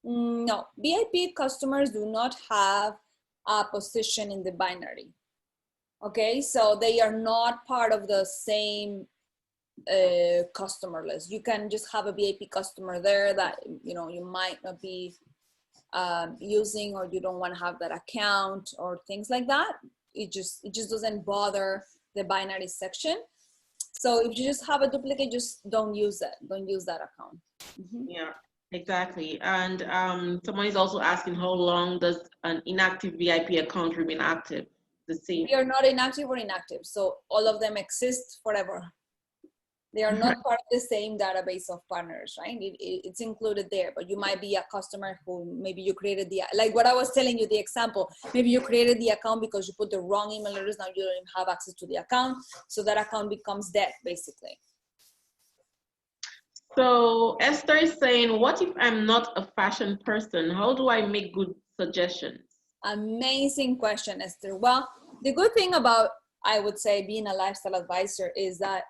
No, VIP customers do not have a position in the binary. Okay, so they are not part of the same customer list. You can just have a VIP customer there that, you know, you might not be using, or you don't want to have that account or things like that. It just doesn't bother the binary section. So if you just have a duplicate, just don't use that. Don't use that account. Yeah, exactly. And someone is also asking, how long does an inactive VIP account remain active? The same. They are not inactive or inactive. So all of them exist forever. They are not part of the same database of partners, right? It's included there, but you might be a customer who maybe you created like what I was telling you, the example, maybe you created the account because you put the wrong email address. Now you don't even have access to the account. So that account becomes dead, basically. So Esther is saying, what if I'm not a fashion person? How do I make good suggestions? Amazing question, Esther. Well, the good thing about, I would say, being a lifestyle advisor is that,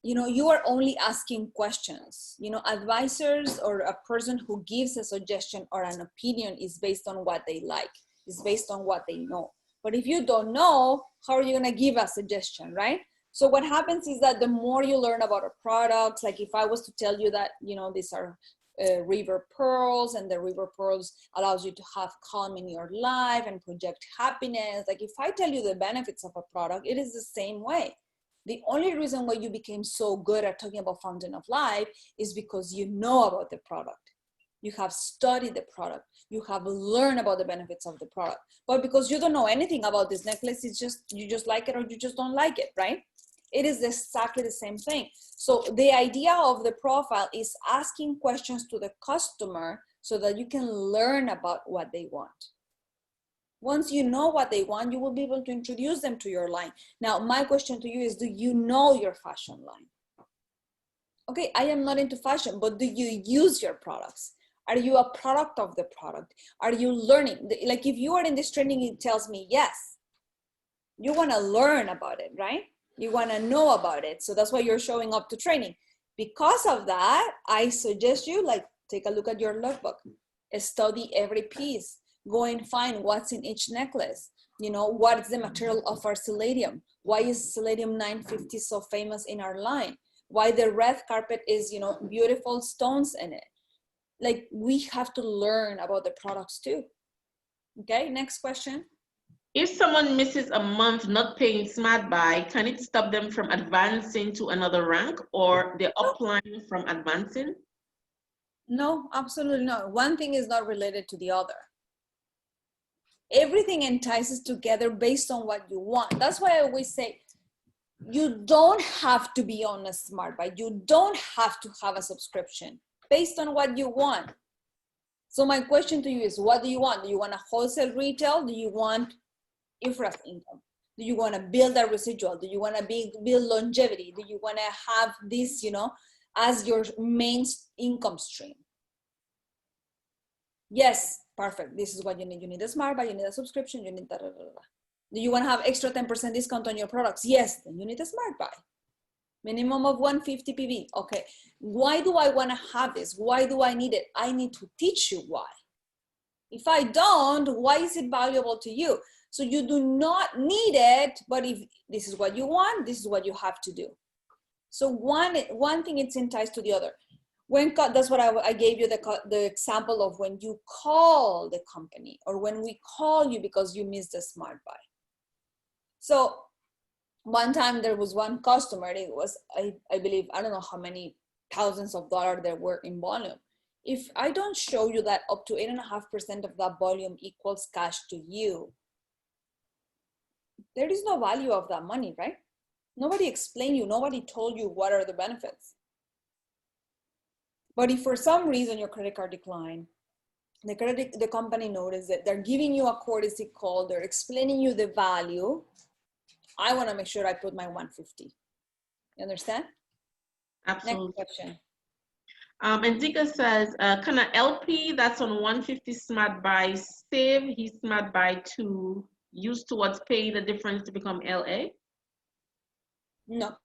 you know, you are only asking questions. You know, advisors or a person who gives a suggestion or an opinion is based on what they like, is based on what they know. But if you don't know, how are you going to give a suggestion, right? So what happens is that the more you learn about our products, like if I was to tell you that, you know, these are river pearls, and the river pearls allows you to have calm in your life and project happiness. Like if I tell you the benefits of a product, it is the same way. The only reason why you became so good at talking about Fountain of Life is because you know about the product. You have studied the product. You have learned about the benefits of the product. But because you don't know anything about this necklace, it's just, you just like it or you just don't like it, right? It is exactly the same thing. So the idea of the profile is asking questions to the customer so that you can learn about what they want. Once you know what they want, you will be able to introduce them to your line. Now, my question to you is, do you know your fashion line? Okay, I am not into fashion, but do you use your products? Are you a product of the product? Are you learning? Like if you are in this training, it tells me yes. You want to learn about it, right? You want to know about it. So that's why you're showing up to training. Because of that, I suggest you like take a look at your lookbook, study every piece, go and find what's in each necklace. You know, what is the material of our Palladium? Why is Palladium 950 so famous in our line? Why the red carpet is, you know, beautiful stones in it. Like we have to learn about the products too. Okay, next question. If someone misses a month not paying Smart Buy, can it stop them from advancing to another rank or the upline from advancing? No, absolutely not. One thing is not related to the other. Everything entices together based on what you want. That's why I always say, you don't have to be on a Smart Buy. You don't have to have a subscription based on what you want. So my question to you is, what do you want? Do you want a wholesale retail? Do you want infra income? Do you want to build a residual? Do you want to build longevity? Do you want to have this, you know, as your main income stream? Yes, perfect. This is what you need. You need a Smart Buy, you need a subscription, you need da, da, da, da. Do you want to have extra 10% discount on your products? Yes, then you need a Smart Buy. Minimum of 150 PV. Okay, why do I want to have this? Why do I need it? I need to teach you why. If I don't, why is it valuable to you? So you do not need it, but if this is what you want, this is what you have to do. So one thing it's enticed to the other. That's what I gave you the example of when you call the company or when we call you because you missed the Smart Buy. So one time there was one customer, it was, I believe, I don't know how many thousands of dollars there were in volume. If I don't show you that up to 8.5% of that volume equals cash to you, there is no value of that money, right? Nobody explained you, nobody told you what are the benefits. But if for some reason your credit card declined, the company noticed that they're giving you a courtesy call, they're explaining you the value, I want to make sure I put my 150. You understand? Absolutely. Next question. And Dika says, can an LP that's on 150 Smart Buy save his Smart Buy to use towards paying the difference to become LA? No.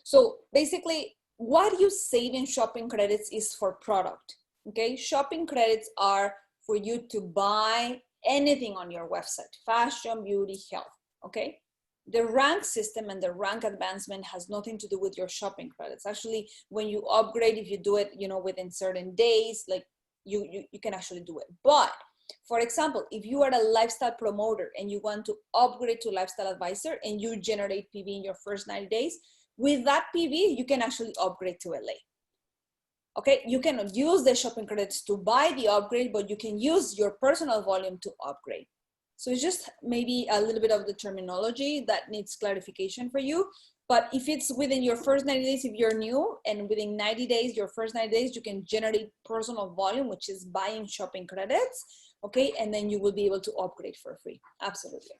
So basically, what you save in shopping credits is for product. Okay, shopping credits are for you to buy anything on your website: fashion, beauty, health. Okay, the rank system and the rank advancement has nothing to do with your shopping credits. Actually, when you upgrade, if you do it, you know, within certain days, like you can actually do it. But for example, if you are a lifestyle promoter and you want to upgrade to lifestyle advisor and you generate PV in your first 90 days, with that PV, you can actually upgrade to LA. Okay, you cannot use the shopping credits to buy the upgrade, but you can use your personal volume to upgrade. So it's just maybe a little bit of the terminology that needs clarification for you. But if it's within your first 90 days, if you're new, and within 90 days, your first 90 days, you can generate personal volume, which is buying shopping credits. Okay, and then you will be able to upgrade for free. Absolutely.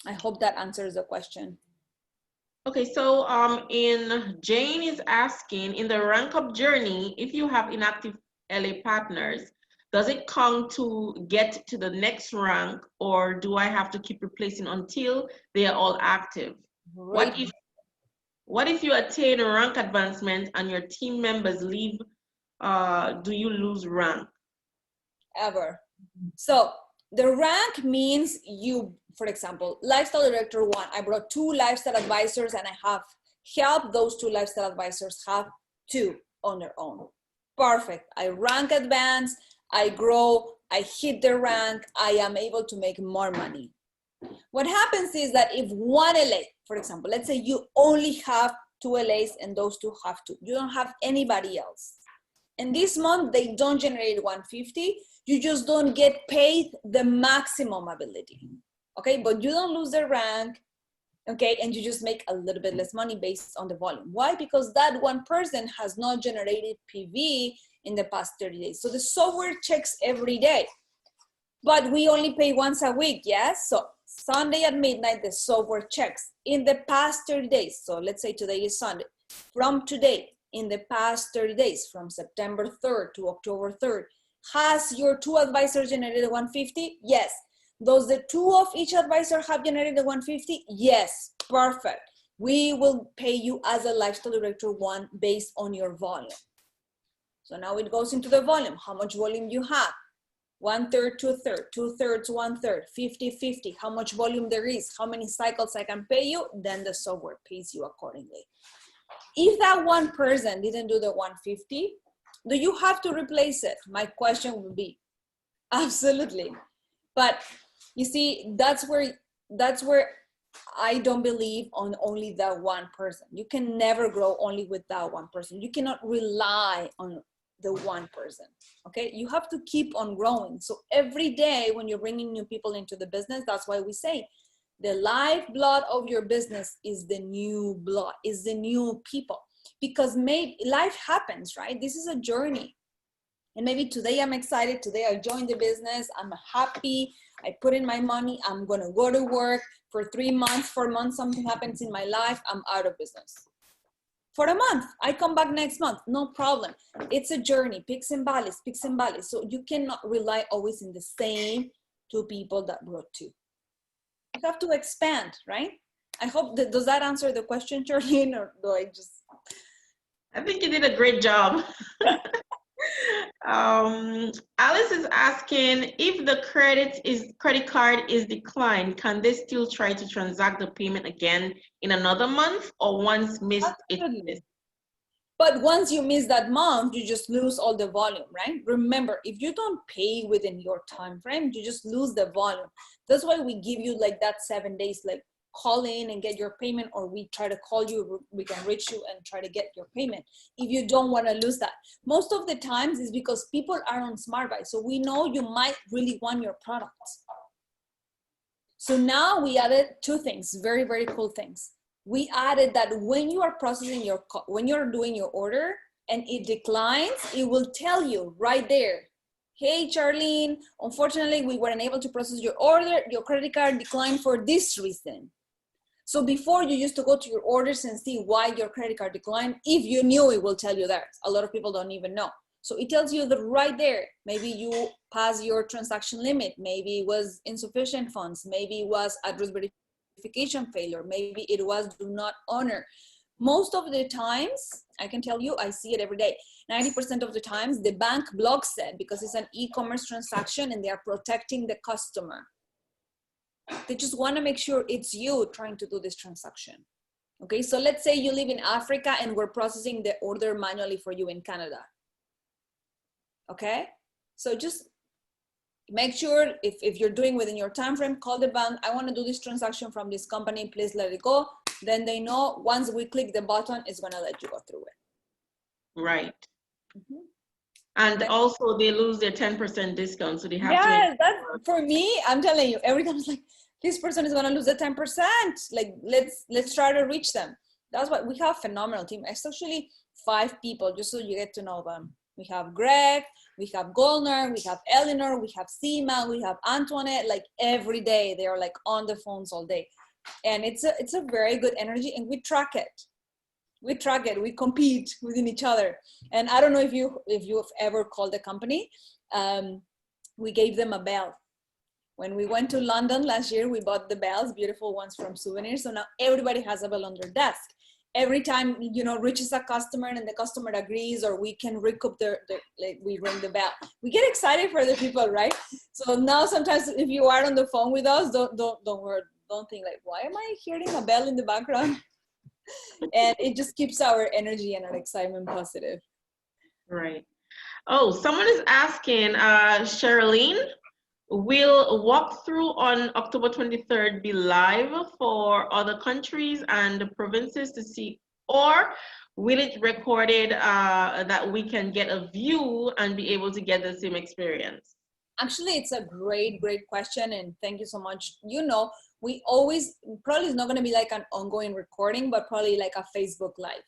I hope that answers the question. Okay, so Jane is asking, in the rank up journey, if you have inactive LA partners, does it count to get to the next rank, or do I have to keep replacing until they are all active? Great. What if you attain a rank advancement and your team members leave? Do you lose rank? Ever. So the rank means you, for example, lifestyle director 1, I brought 2 lifestyle advisors and I have helped those 2 lifestyle advisors have 2 on their own. Perfect. I rank advance, I grow, I hit the rank, I am able to make more money. What happens is that if one LA, for example, let's say you only have 2 LAs and those 2 have 2, you don't have anybody else. And this month they don't generate 150, you just don't get paid the maximum ability. Okay, but you don't lose the rank okay? And you just make a little bit less money based on the volume. Why? Because that one person has not generated PV in the past 30 days. So the software checks every day, but we only pay once a week, yes? So Sunday at midnight, the software checks in the past 30 days. So let's say today is Sunday. From today, in the past 30 days, from September 3rd to October 3rd, has your two advisors generated 150? Yes. Does the two of each advisor have generated 150? Yes, perfect. We will pay you as a lifestyle director one based on your volume. So now it goes into the volume, how much volume you have. 1/3, 2/3, 2/3, 1/3, 50/50, how much volume there is, how many cycles I can pay you, then the software pays you accordingly. If that one person didn't do the 150, do you have to replace it? My question would be, absolutely. But you see, that's where I don't believe on only that one person. You can never grow only with that one person. You cannot rely on the one person, okay? You have to keep on growing. So every day when you're bringing new people into the business, that's why we say the lifeblood of your business is the new blood, is the new people, because maybe life happens, right? This is a journey. And maybe today I'm excited, today I joined the business, I'm happy, I put in my money, I'm gonna go to work for 3 months, 4 months, something happens in my life, I'm out of business. For a month, I come back next month, no problem. It's a journey, peaks and valleys, peaks and valleys. So you cannot rely always in the same two people that brought two. You have to expand, right? I hope that, does that answer the question, Charlene, or do I just? I think you did a great job. Alice is asking, if the credit card is declined, can they still try to transact the payment again in another month, or once missed it's missed? But once you miss that month, you just lose all the volume, right? Remember, if you don't pay within your time frame, you just lose the volume. That's why we give you like that 7 days, like call in and get your payment, or we try to call you, we can reach you and try to get your payment if you don't want to lose that. Most of the times is because people are on smart buy, so we know you might really want your products. So now we added two things, very, very cool things. We added that when you are processing when you're doing your order and it declines, it will tell you right there, hey, Charlene, unfortunately, we weren't able to process your order. Your credit card declined for this reason. So before, you used to go to your orders and see why your credit card declined. If you knew, it will tell you that. A lot of people don't even know. So it tells you that right there. Maybe you passed your transaction limit. Maybe it was insufficient funds. Maybe it was address verification failure. Maybe it was do not honor. Most of the times, I can tell you, I see it every day. 90% of the times, the bank blocks it because it's an e-commerce transaction and they are protecting the customer. They just want to make sure it's you trying to do this transaction. Okay, so let's say you live in Africa and we're processing the order manually for you in Canada. Okay, so just make sure if you're doing within your time frame, call the bank. I want to do this transaction from this company, please let it go. Then they know once we click the button, it's going to let you go through it. Right. Mm-hmm. And also they lose their 10% discount, so they have to make that's for me. I'm telling you, every time it's like, this person is going to lose the 10%. Like, let's try to reach them. That's why we have phenomenal team. It's actually 5 people, just so you get to know them. We have Greg, we have Golner, we have Eleanor, we have Seema, we have Antoinette. Like every day, they are like on the phones all day, and it's a very good energy, and we track it. We track it. We compete within each other. And I don't know if you've ever called a company. We gave them a bell. When we went to London last year, we bought the bells, beautiful ones from Souvenirs. So now everybody has a bell on their desk. Every time, reaches a customer and the customer agrees, or we can recoup like we ring the bell. We get excited for the people, right? So now sometimes if you are on the phone with us, don't think like, why am I hearing a bell in the background? And it just keeps our energy and our excitement positive. Right. Oh, someone is asking, Sherilyn, will walkthrough on October 23rd be live for other countries and provinces to see, or will it recorded that we can get a view and be able to get the same experience? Actually, it's a great question. And thank you so much. You know, we always, probably it's not going to be like an ongoing recording, but probably like a Facebook Live.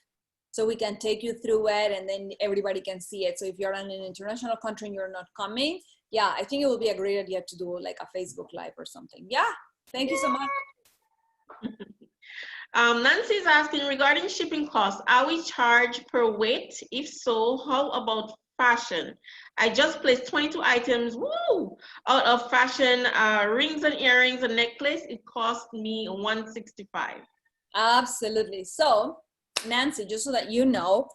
So we can take you through it and then everybody can see it. So if you're in an international country and you're not coming, yeah, I think it would be a great idea to do like a Facebook Live or something. Yeah, thank you so much. Nancy is asking regarding shipping costs, are we charged per weight? If so, how about fashion? I just placed 22 items, woo, out of fashion, rings and earrings and necklace. It cost me $165. Absolutely. So Nancy, just so that you know,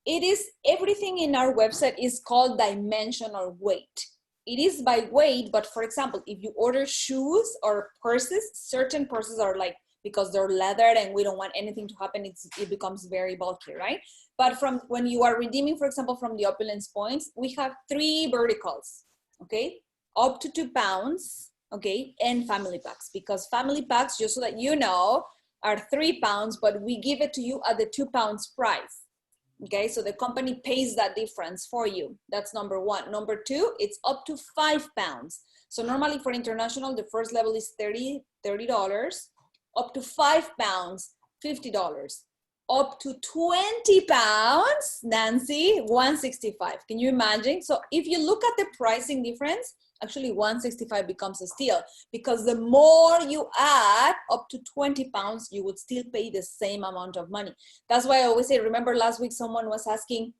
it is everything in our website is called dimensional weight. It is by weight, but for example, if you order shoes or purses, certain purses are like, because they're leather and we don't want anything to happen, it becomes very bulky, right? But from when you are redeeming, for example, from the Opulence points, we have 3 verticals, okay? Up to 2 pounds, okay? And family packs, because family packs, just so that you know, are 3 pounds, but we give it to you at the 2 pounds price. Okay, so the company pays that difference for you. That's number one. Number two, it's up to 5 pounds. So normally for international, the first level is $30. Up to 5 pounds, $50. Up to 20 pounds, Nancy, 165. Can you imagine? So if you look at the pricing difference, actually 165 becomes a steal, because the more you add up to 20 pounds, you would still pay the same amount of money. That's why I always say, remember last week someone was asking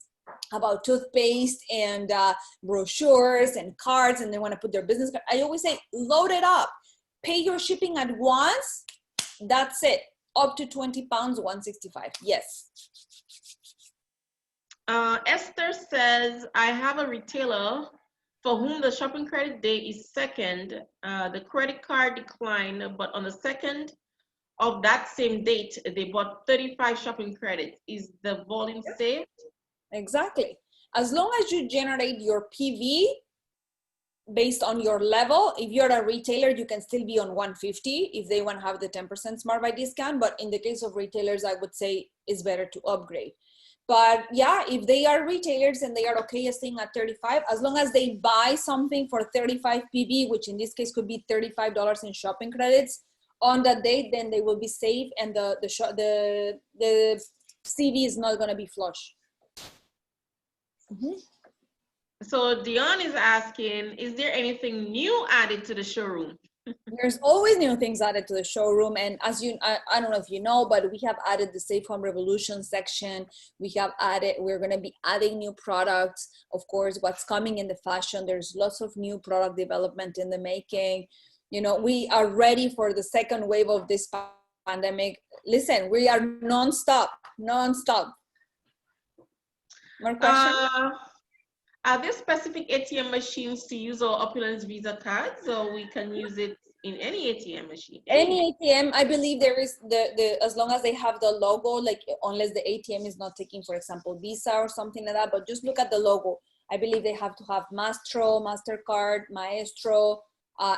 about toothpaste and brochures and cards, and they want to put their business card. I always say, load it up, pay your shipping at once. That's it. Up to 20 pounds, 165. Yes. Esther says, I have a retailer for whom the shopping credit day is second. The credit card declined, but on the second of that same date, they bought 35 shopping credits. Is the volume saved? Exactly. As long as you generate your PV based on your level, if you're a retailer, you can still be on 150 if they want to have the 10% Smart Buy discount. But in the case of retailers, I would say it's better to upgrade. But yeah, if they are retailers and they are okay staying at 35, as long as they buy something for 35 PV, which in this case could be $35 in shopping credits on that date, then they will be safe, and the CV is not going to be flush. Mm-hmm. So Dion is asking, is there anything new added to the showroom? There's always new things added to the showroom, and as you, I don't know if you know, but we have added the Safe Home Revolution section. We're going to be adding new products. Of course, what's coming in the fashion, there's lots of new product development in the making. You know, we are ready for the second wave of this pandemic. Listen, we are non-stop. More questions? Are there specific ATM machines to use our Opulence Visa cards, or we can use it in any ATM machine? Any ATM, I believe there is the as long as they have the logo, like unless the ATM is not taking, for example, Visa or something like that, but just look at the logo. I believe they have to have Mastro, MasterCard, Maestro,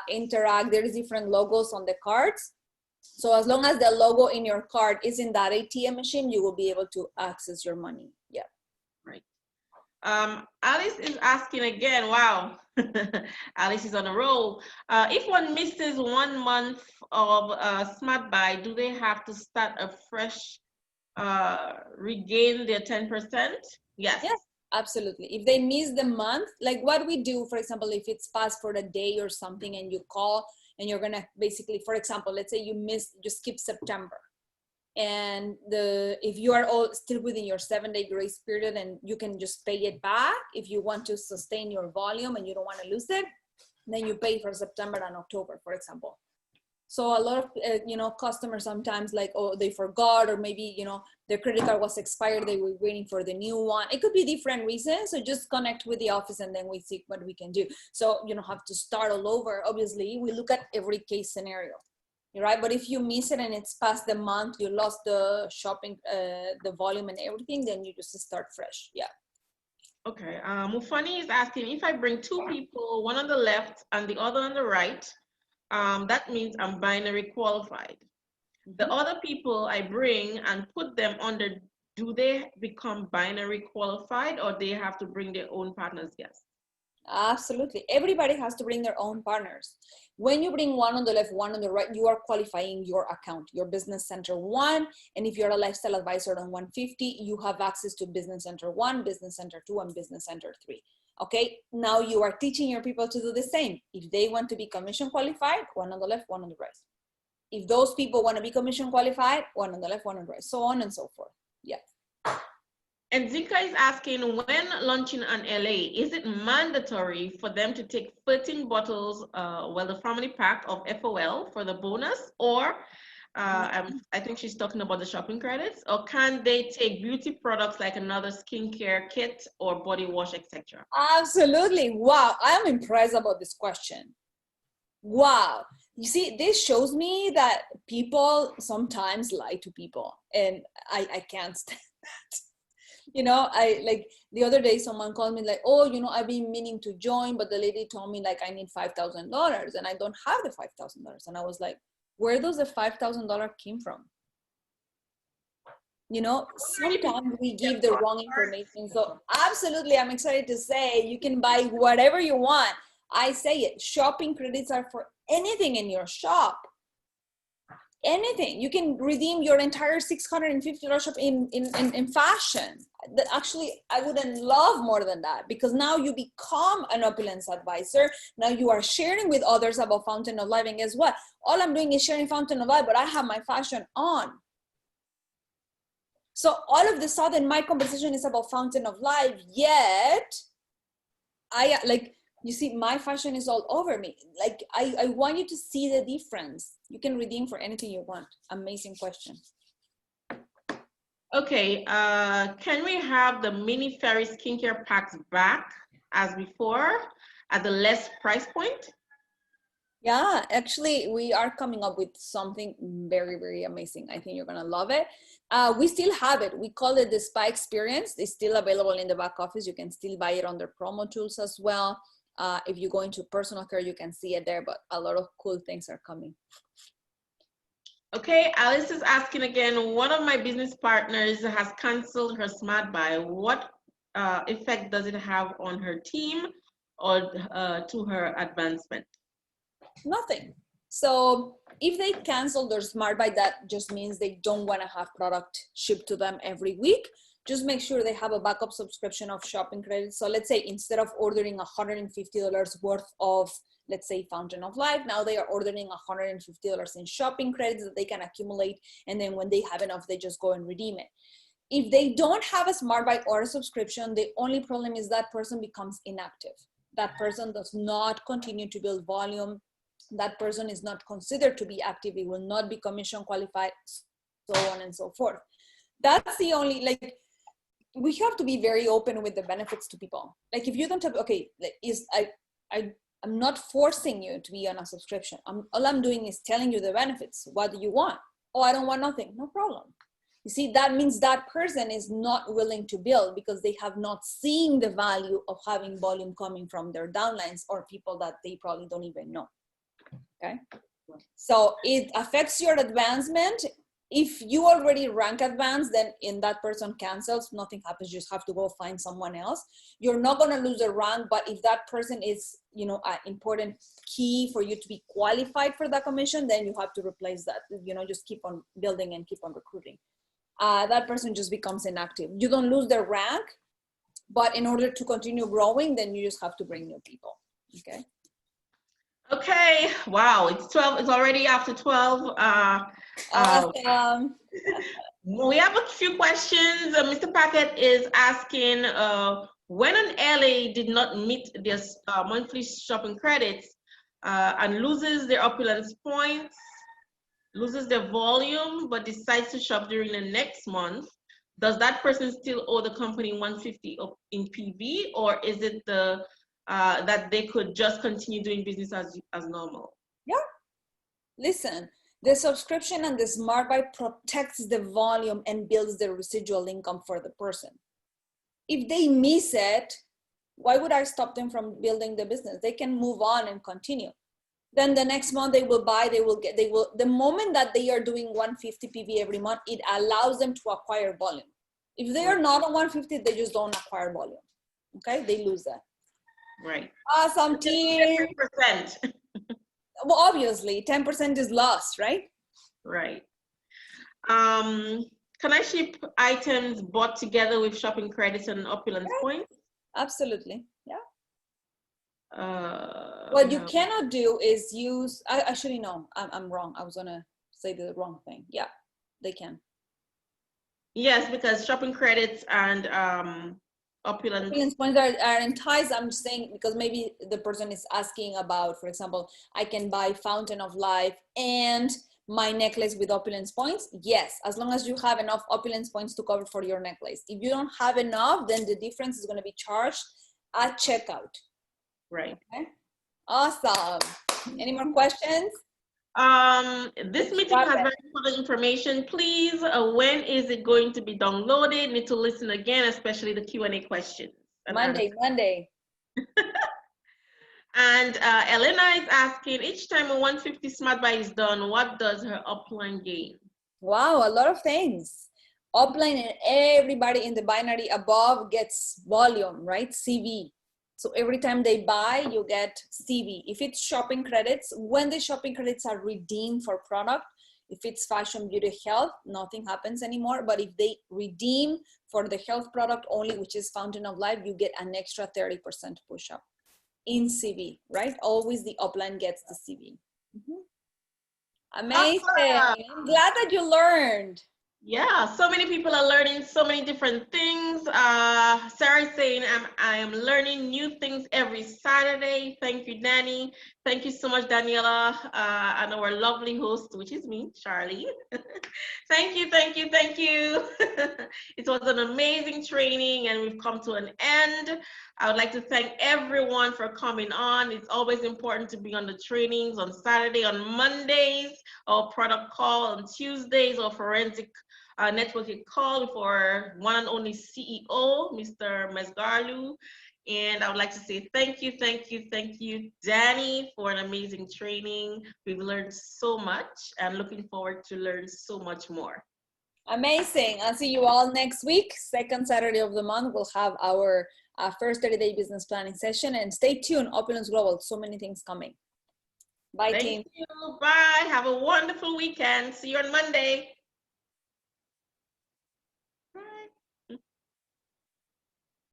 Interact. There's different logos on the cards. So as long as the logo in your card is in that ATM machine, you will be able to access your money. Yeah. Right. Alice is asking again, wow, Alice is on a roll. If one misses 1 month of Smart Buy, do they have to start afresh, regain their 10%? Yes. Yes, absolutely. If they miss the month, like what we do, for example, if it's past for the day or something and you call and you're going to basically, for example, let's say you skip September. And if you are all still within your 7-day grace period, and you can just pay it back if you want to sustain your volume and you don't want to lose it, then you pay for September and October, for example. So a lot of customers sometimes like, oh, they forgot, or maybe their credit card was expired, they were waiting for the new one. It could be different reasons. So just connect with the office and then we see what we can do. So you don't have to start all over. Obviously, we look at every case scenario. Right, but if you miss it and it's past the month, you lost the shopping, the volume and everything, then you just start fresh. Yeah. Okay. Mufani is asking, if I bring 2 people, one on the left and the other on the right, that means I'm binary qualified. The other people I bring and put them under, do they become binary qualified, or they have to bring their own partners? Yes. Absolutely. Everybody has to bring their own partners. When you bring one on the left, one on the right, you are qualifying your account, your business center one. And if you're a lifestyle advisor on 150, you have access to business center one, business center two, and business center three. Okay. Now you are teaching your people to do the same. If they want to be commission qualified, one on the left, one on the right. If those people want to be commission qualified, one on the left, one on the right, so on and so forth. Yeah. And Zinka is asking, when launching an LA, is it mandatory for them to take 13 bottles, the family pack of FOL for the bonus, or I think she's talking about the shopping credits, or can they take beauty products like another skincare kit or body wash, etc.? Absolutely. Wow. I am impressed about this question. Wow. You see, this shows me that people sometimes lie to people, and I can't stand that. You know, I like the other day someone called me like, oh, you know, I've been meaning to join, but the lady told me like I need $5,000 and I don't have the $5,000. And I was like, where does the $5,000 came from? You know, sometimes we give the wrong information. So absolutely, I'm excited to say you can buy whatever you want. I say it, shopping credits are for anything in your shop. Anything. You can redeem your entire $650 shop in fashion. Actually, I wouldn't love more than that, because now you become an Opulence advisor. Now you are sharing with others about Fountain of Life. And guess what? All I'm doing is sharing Fountain of Life, but I have my fashion on. So all of the sudden, my conversation is about Fountain of Life, yet I like, you see, my fashion is all over me. Like, I want you to see the difference. You can redeem for anything you want. Amazing question. Okay, can we have the mini fairy skincare packs back as before at the less price point? Yeah, actually, we are coming up with something very, very amazing. I think you're gonna love it. We still have it. We call it the Spa Experience. It's still available in the back office. You can still buy it on their promo tools as well. If you go into personal care, you can see it there, but a lot of cool things are coming. Okay, Alice is asking again, one of my business partners has canceled her smart buy. What effect does it have on her team or to her advancement? Nothing. So if they cancel their smart buy, that just means they don't want to have product shipped to them every week. Just make sure they have a backup subscription of shopping credits. So let's say instead of ordering $150 worth of, let's say, Fountain of Life, now they are ordering $150 in shopping credits that they can accumulate. And then when they have enough, they just go and redeem it. If they don't have a smart buy or a subscription, the only problem is that person becomes inactive. That person does not continue to build volume. That person is not considered to be active. It will not be commission qualified, so on and so forth. That's the only, like, we have to be very open with the benefits to people. Like, if you don't have, okay, I'm not forcing you to be on a subscription. All I'm doing is telling you the benefits. What do you want? Oh, I don't want nothing. No problem. You see, that means that person is not willing to build because they have not seen the value of having volume coming from their downlines or people that they probably don't even know. Okay, so it affects your advancement. If you already rank advanced, then in that person cancels, nothing happens. You just have to go find someone else. You're not going to lose a rank, but if that person is, you know, an important key for you to be qualified for that commission, then you have to replace that. You know, just keep on building and keep on recruiting. That person just becomes inactive. You don't lose their rank, but in order to continue growing, then you just have to bring new people. Okay. Okay, wow, it's 12, it's already after 12. Awesome. We have a few questions. Mr. Packett is asking, when an LA did not meet their monthly shopping credits and loses their Opulence points, loses their volume, but decides to shop during the next month, does that person still owe the company 150 in PV, or is it the that they could just continue doing business as normal? Yeah. Listen, the subscription and the smart buy protects the volume and builds the residual income for the person. If they miss it, why would I stop them from building the business? They can move on and continue. Then the next month they will buy, the moment that they are doing 150 PV every month, it allows them to acquire volume. If they are not on 150, they just don't acquire volume. Okay, they lose that. Right. Awesome, team. 10%. Well, obviously, 10% is lost, right? Right. Can I ship items bought together with shopping credits and Opulence Yeah, points? absolutely. Yeah. We What you have, cannot do is use, actually, no, I'm wrong. I was gonna say the wrong thing. Yeah, they can. yes, because shopping credits and Opulence. Opinions points are enticed. I'm just saying because maybe the person is asking about, for example, I can buy Fountain of Life and my necklace with opulence points. Yes, as long as you have enough opulence points to cover for your necklace. If you don't have enough, then the difference is going to be charged at checkout. Right. Okay. Awesome. Any more questions? This meeting Wrap has it. very important information. Please, when is it going to be downloaded? Need to listen again, especially the Q&A questions. Monday. And Elena is asking, each time a 150 Smart Buy is done, what does her upline gain? Wow, a lot of things. Upline and everybody in the binary above gets volume, right? CV. So every time they buy, you get CV. If it's shopping credits, when the shopping credits are redeemed for product, if it's fashion, beauty, health, nothing happens anymore. But if they redeem for the health product only, which is Fountain of Life, you get an extra 30% push up in CV, right? Always the upline gets the CV. Amazing. Awesome. I'm glad that you learned. Yeah, so many people are learning so many different things. Sarah is saying I am learning new things every Saturday. Thank you, Danny. Thank you so much, Daniela, and our lovely host, which is me, Charlie. Thank you, thank you, thank you. It was an amazing training and we've come to an end. I would like to thank everyone for coming on. It's always important to be on the trainings on Saturday, on Mondays, our product call on Tuesdays, or forensic networking call with our one and only CEO, Mr. Mesgarlu. And I would like to say thank you, thank you, thank you, Danny, for an amazing training. We've learned so much and looking forward to learn so much more. Amazing. I'll see you all next week. Second Saturday of the month, we'll have our first 30-day business planning session. And stay tuned, Opulence Global. So many things coming. Bye, team. Thank you. Bye. Have a wonderful weekend. See you on Monday.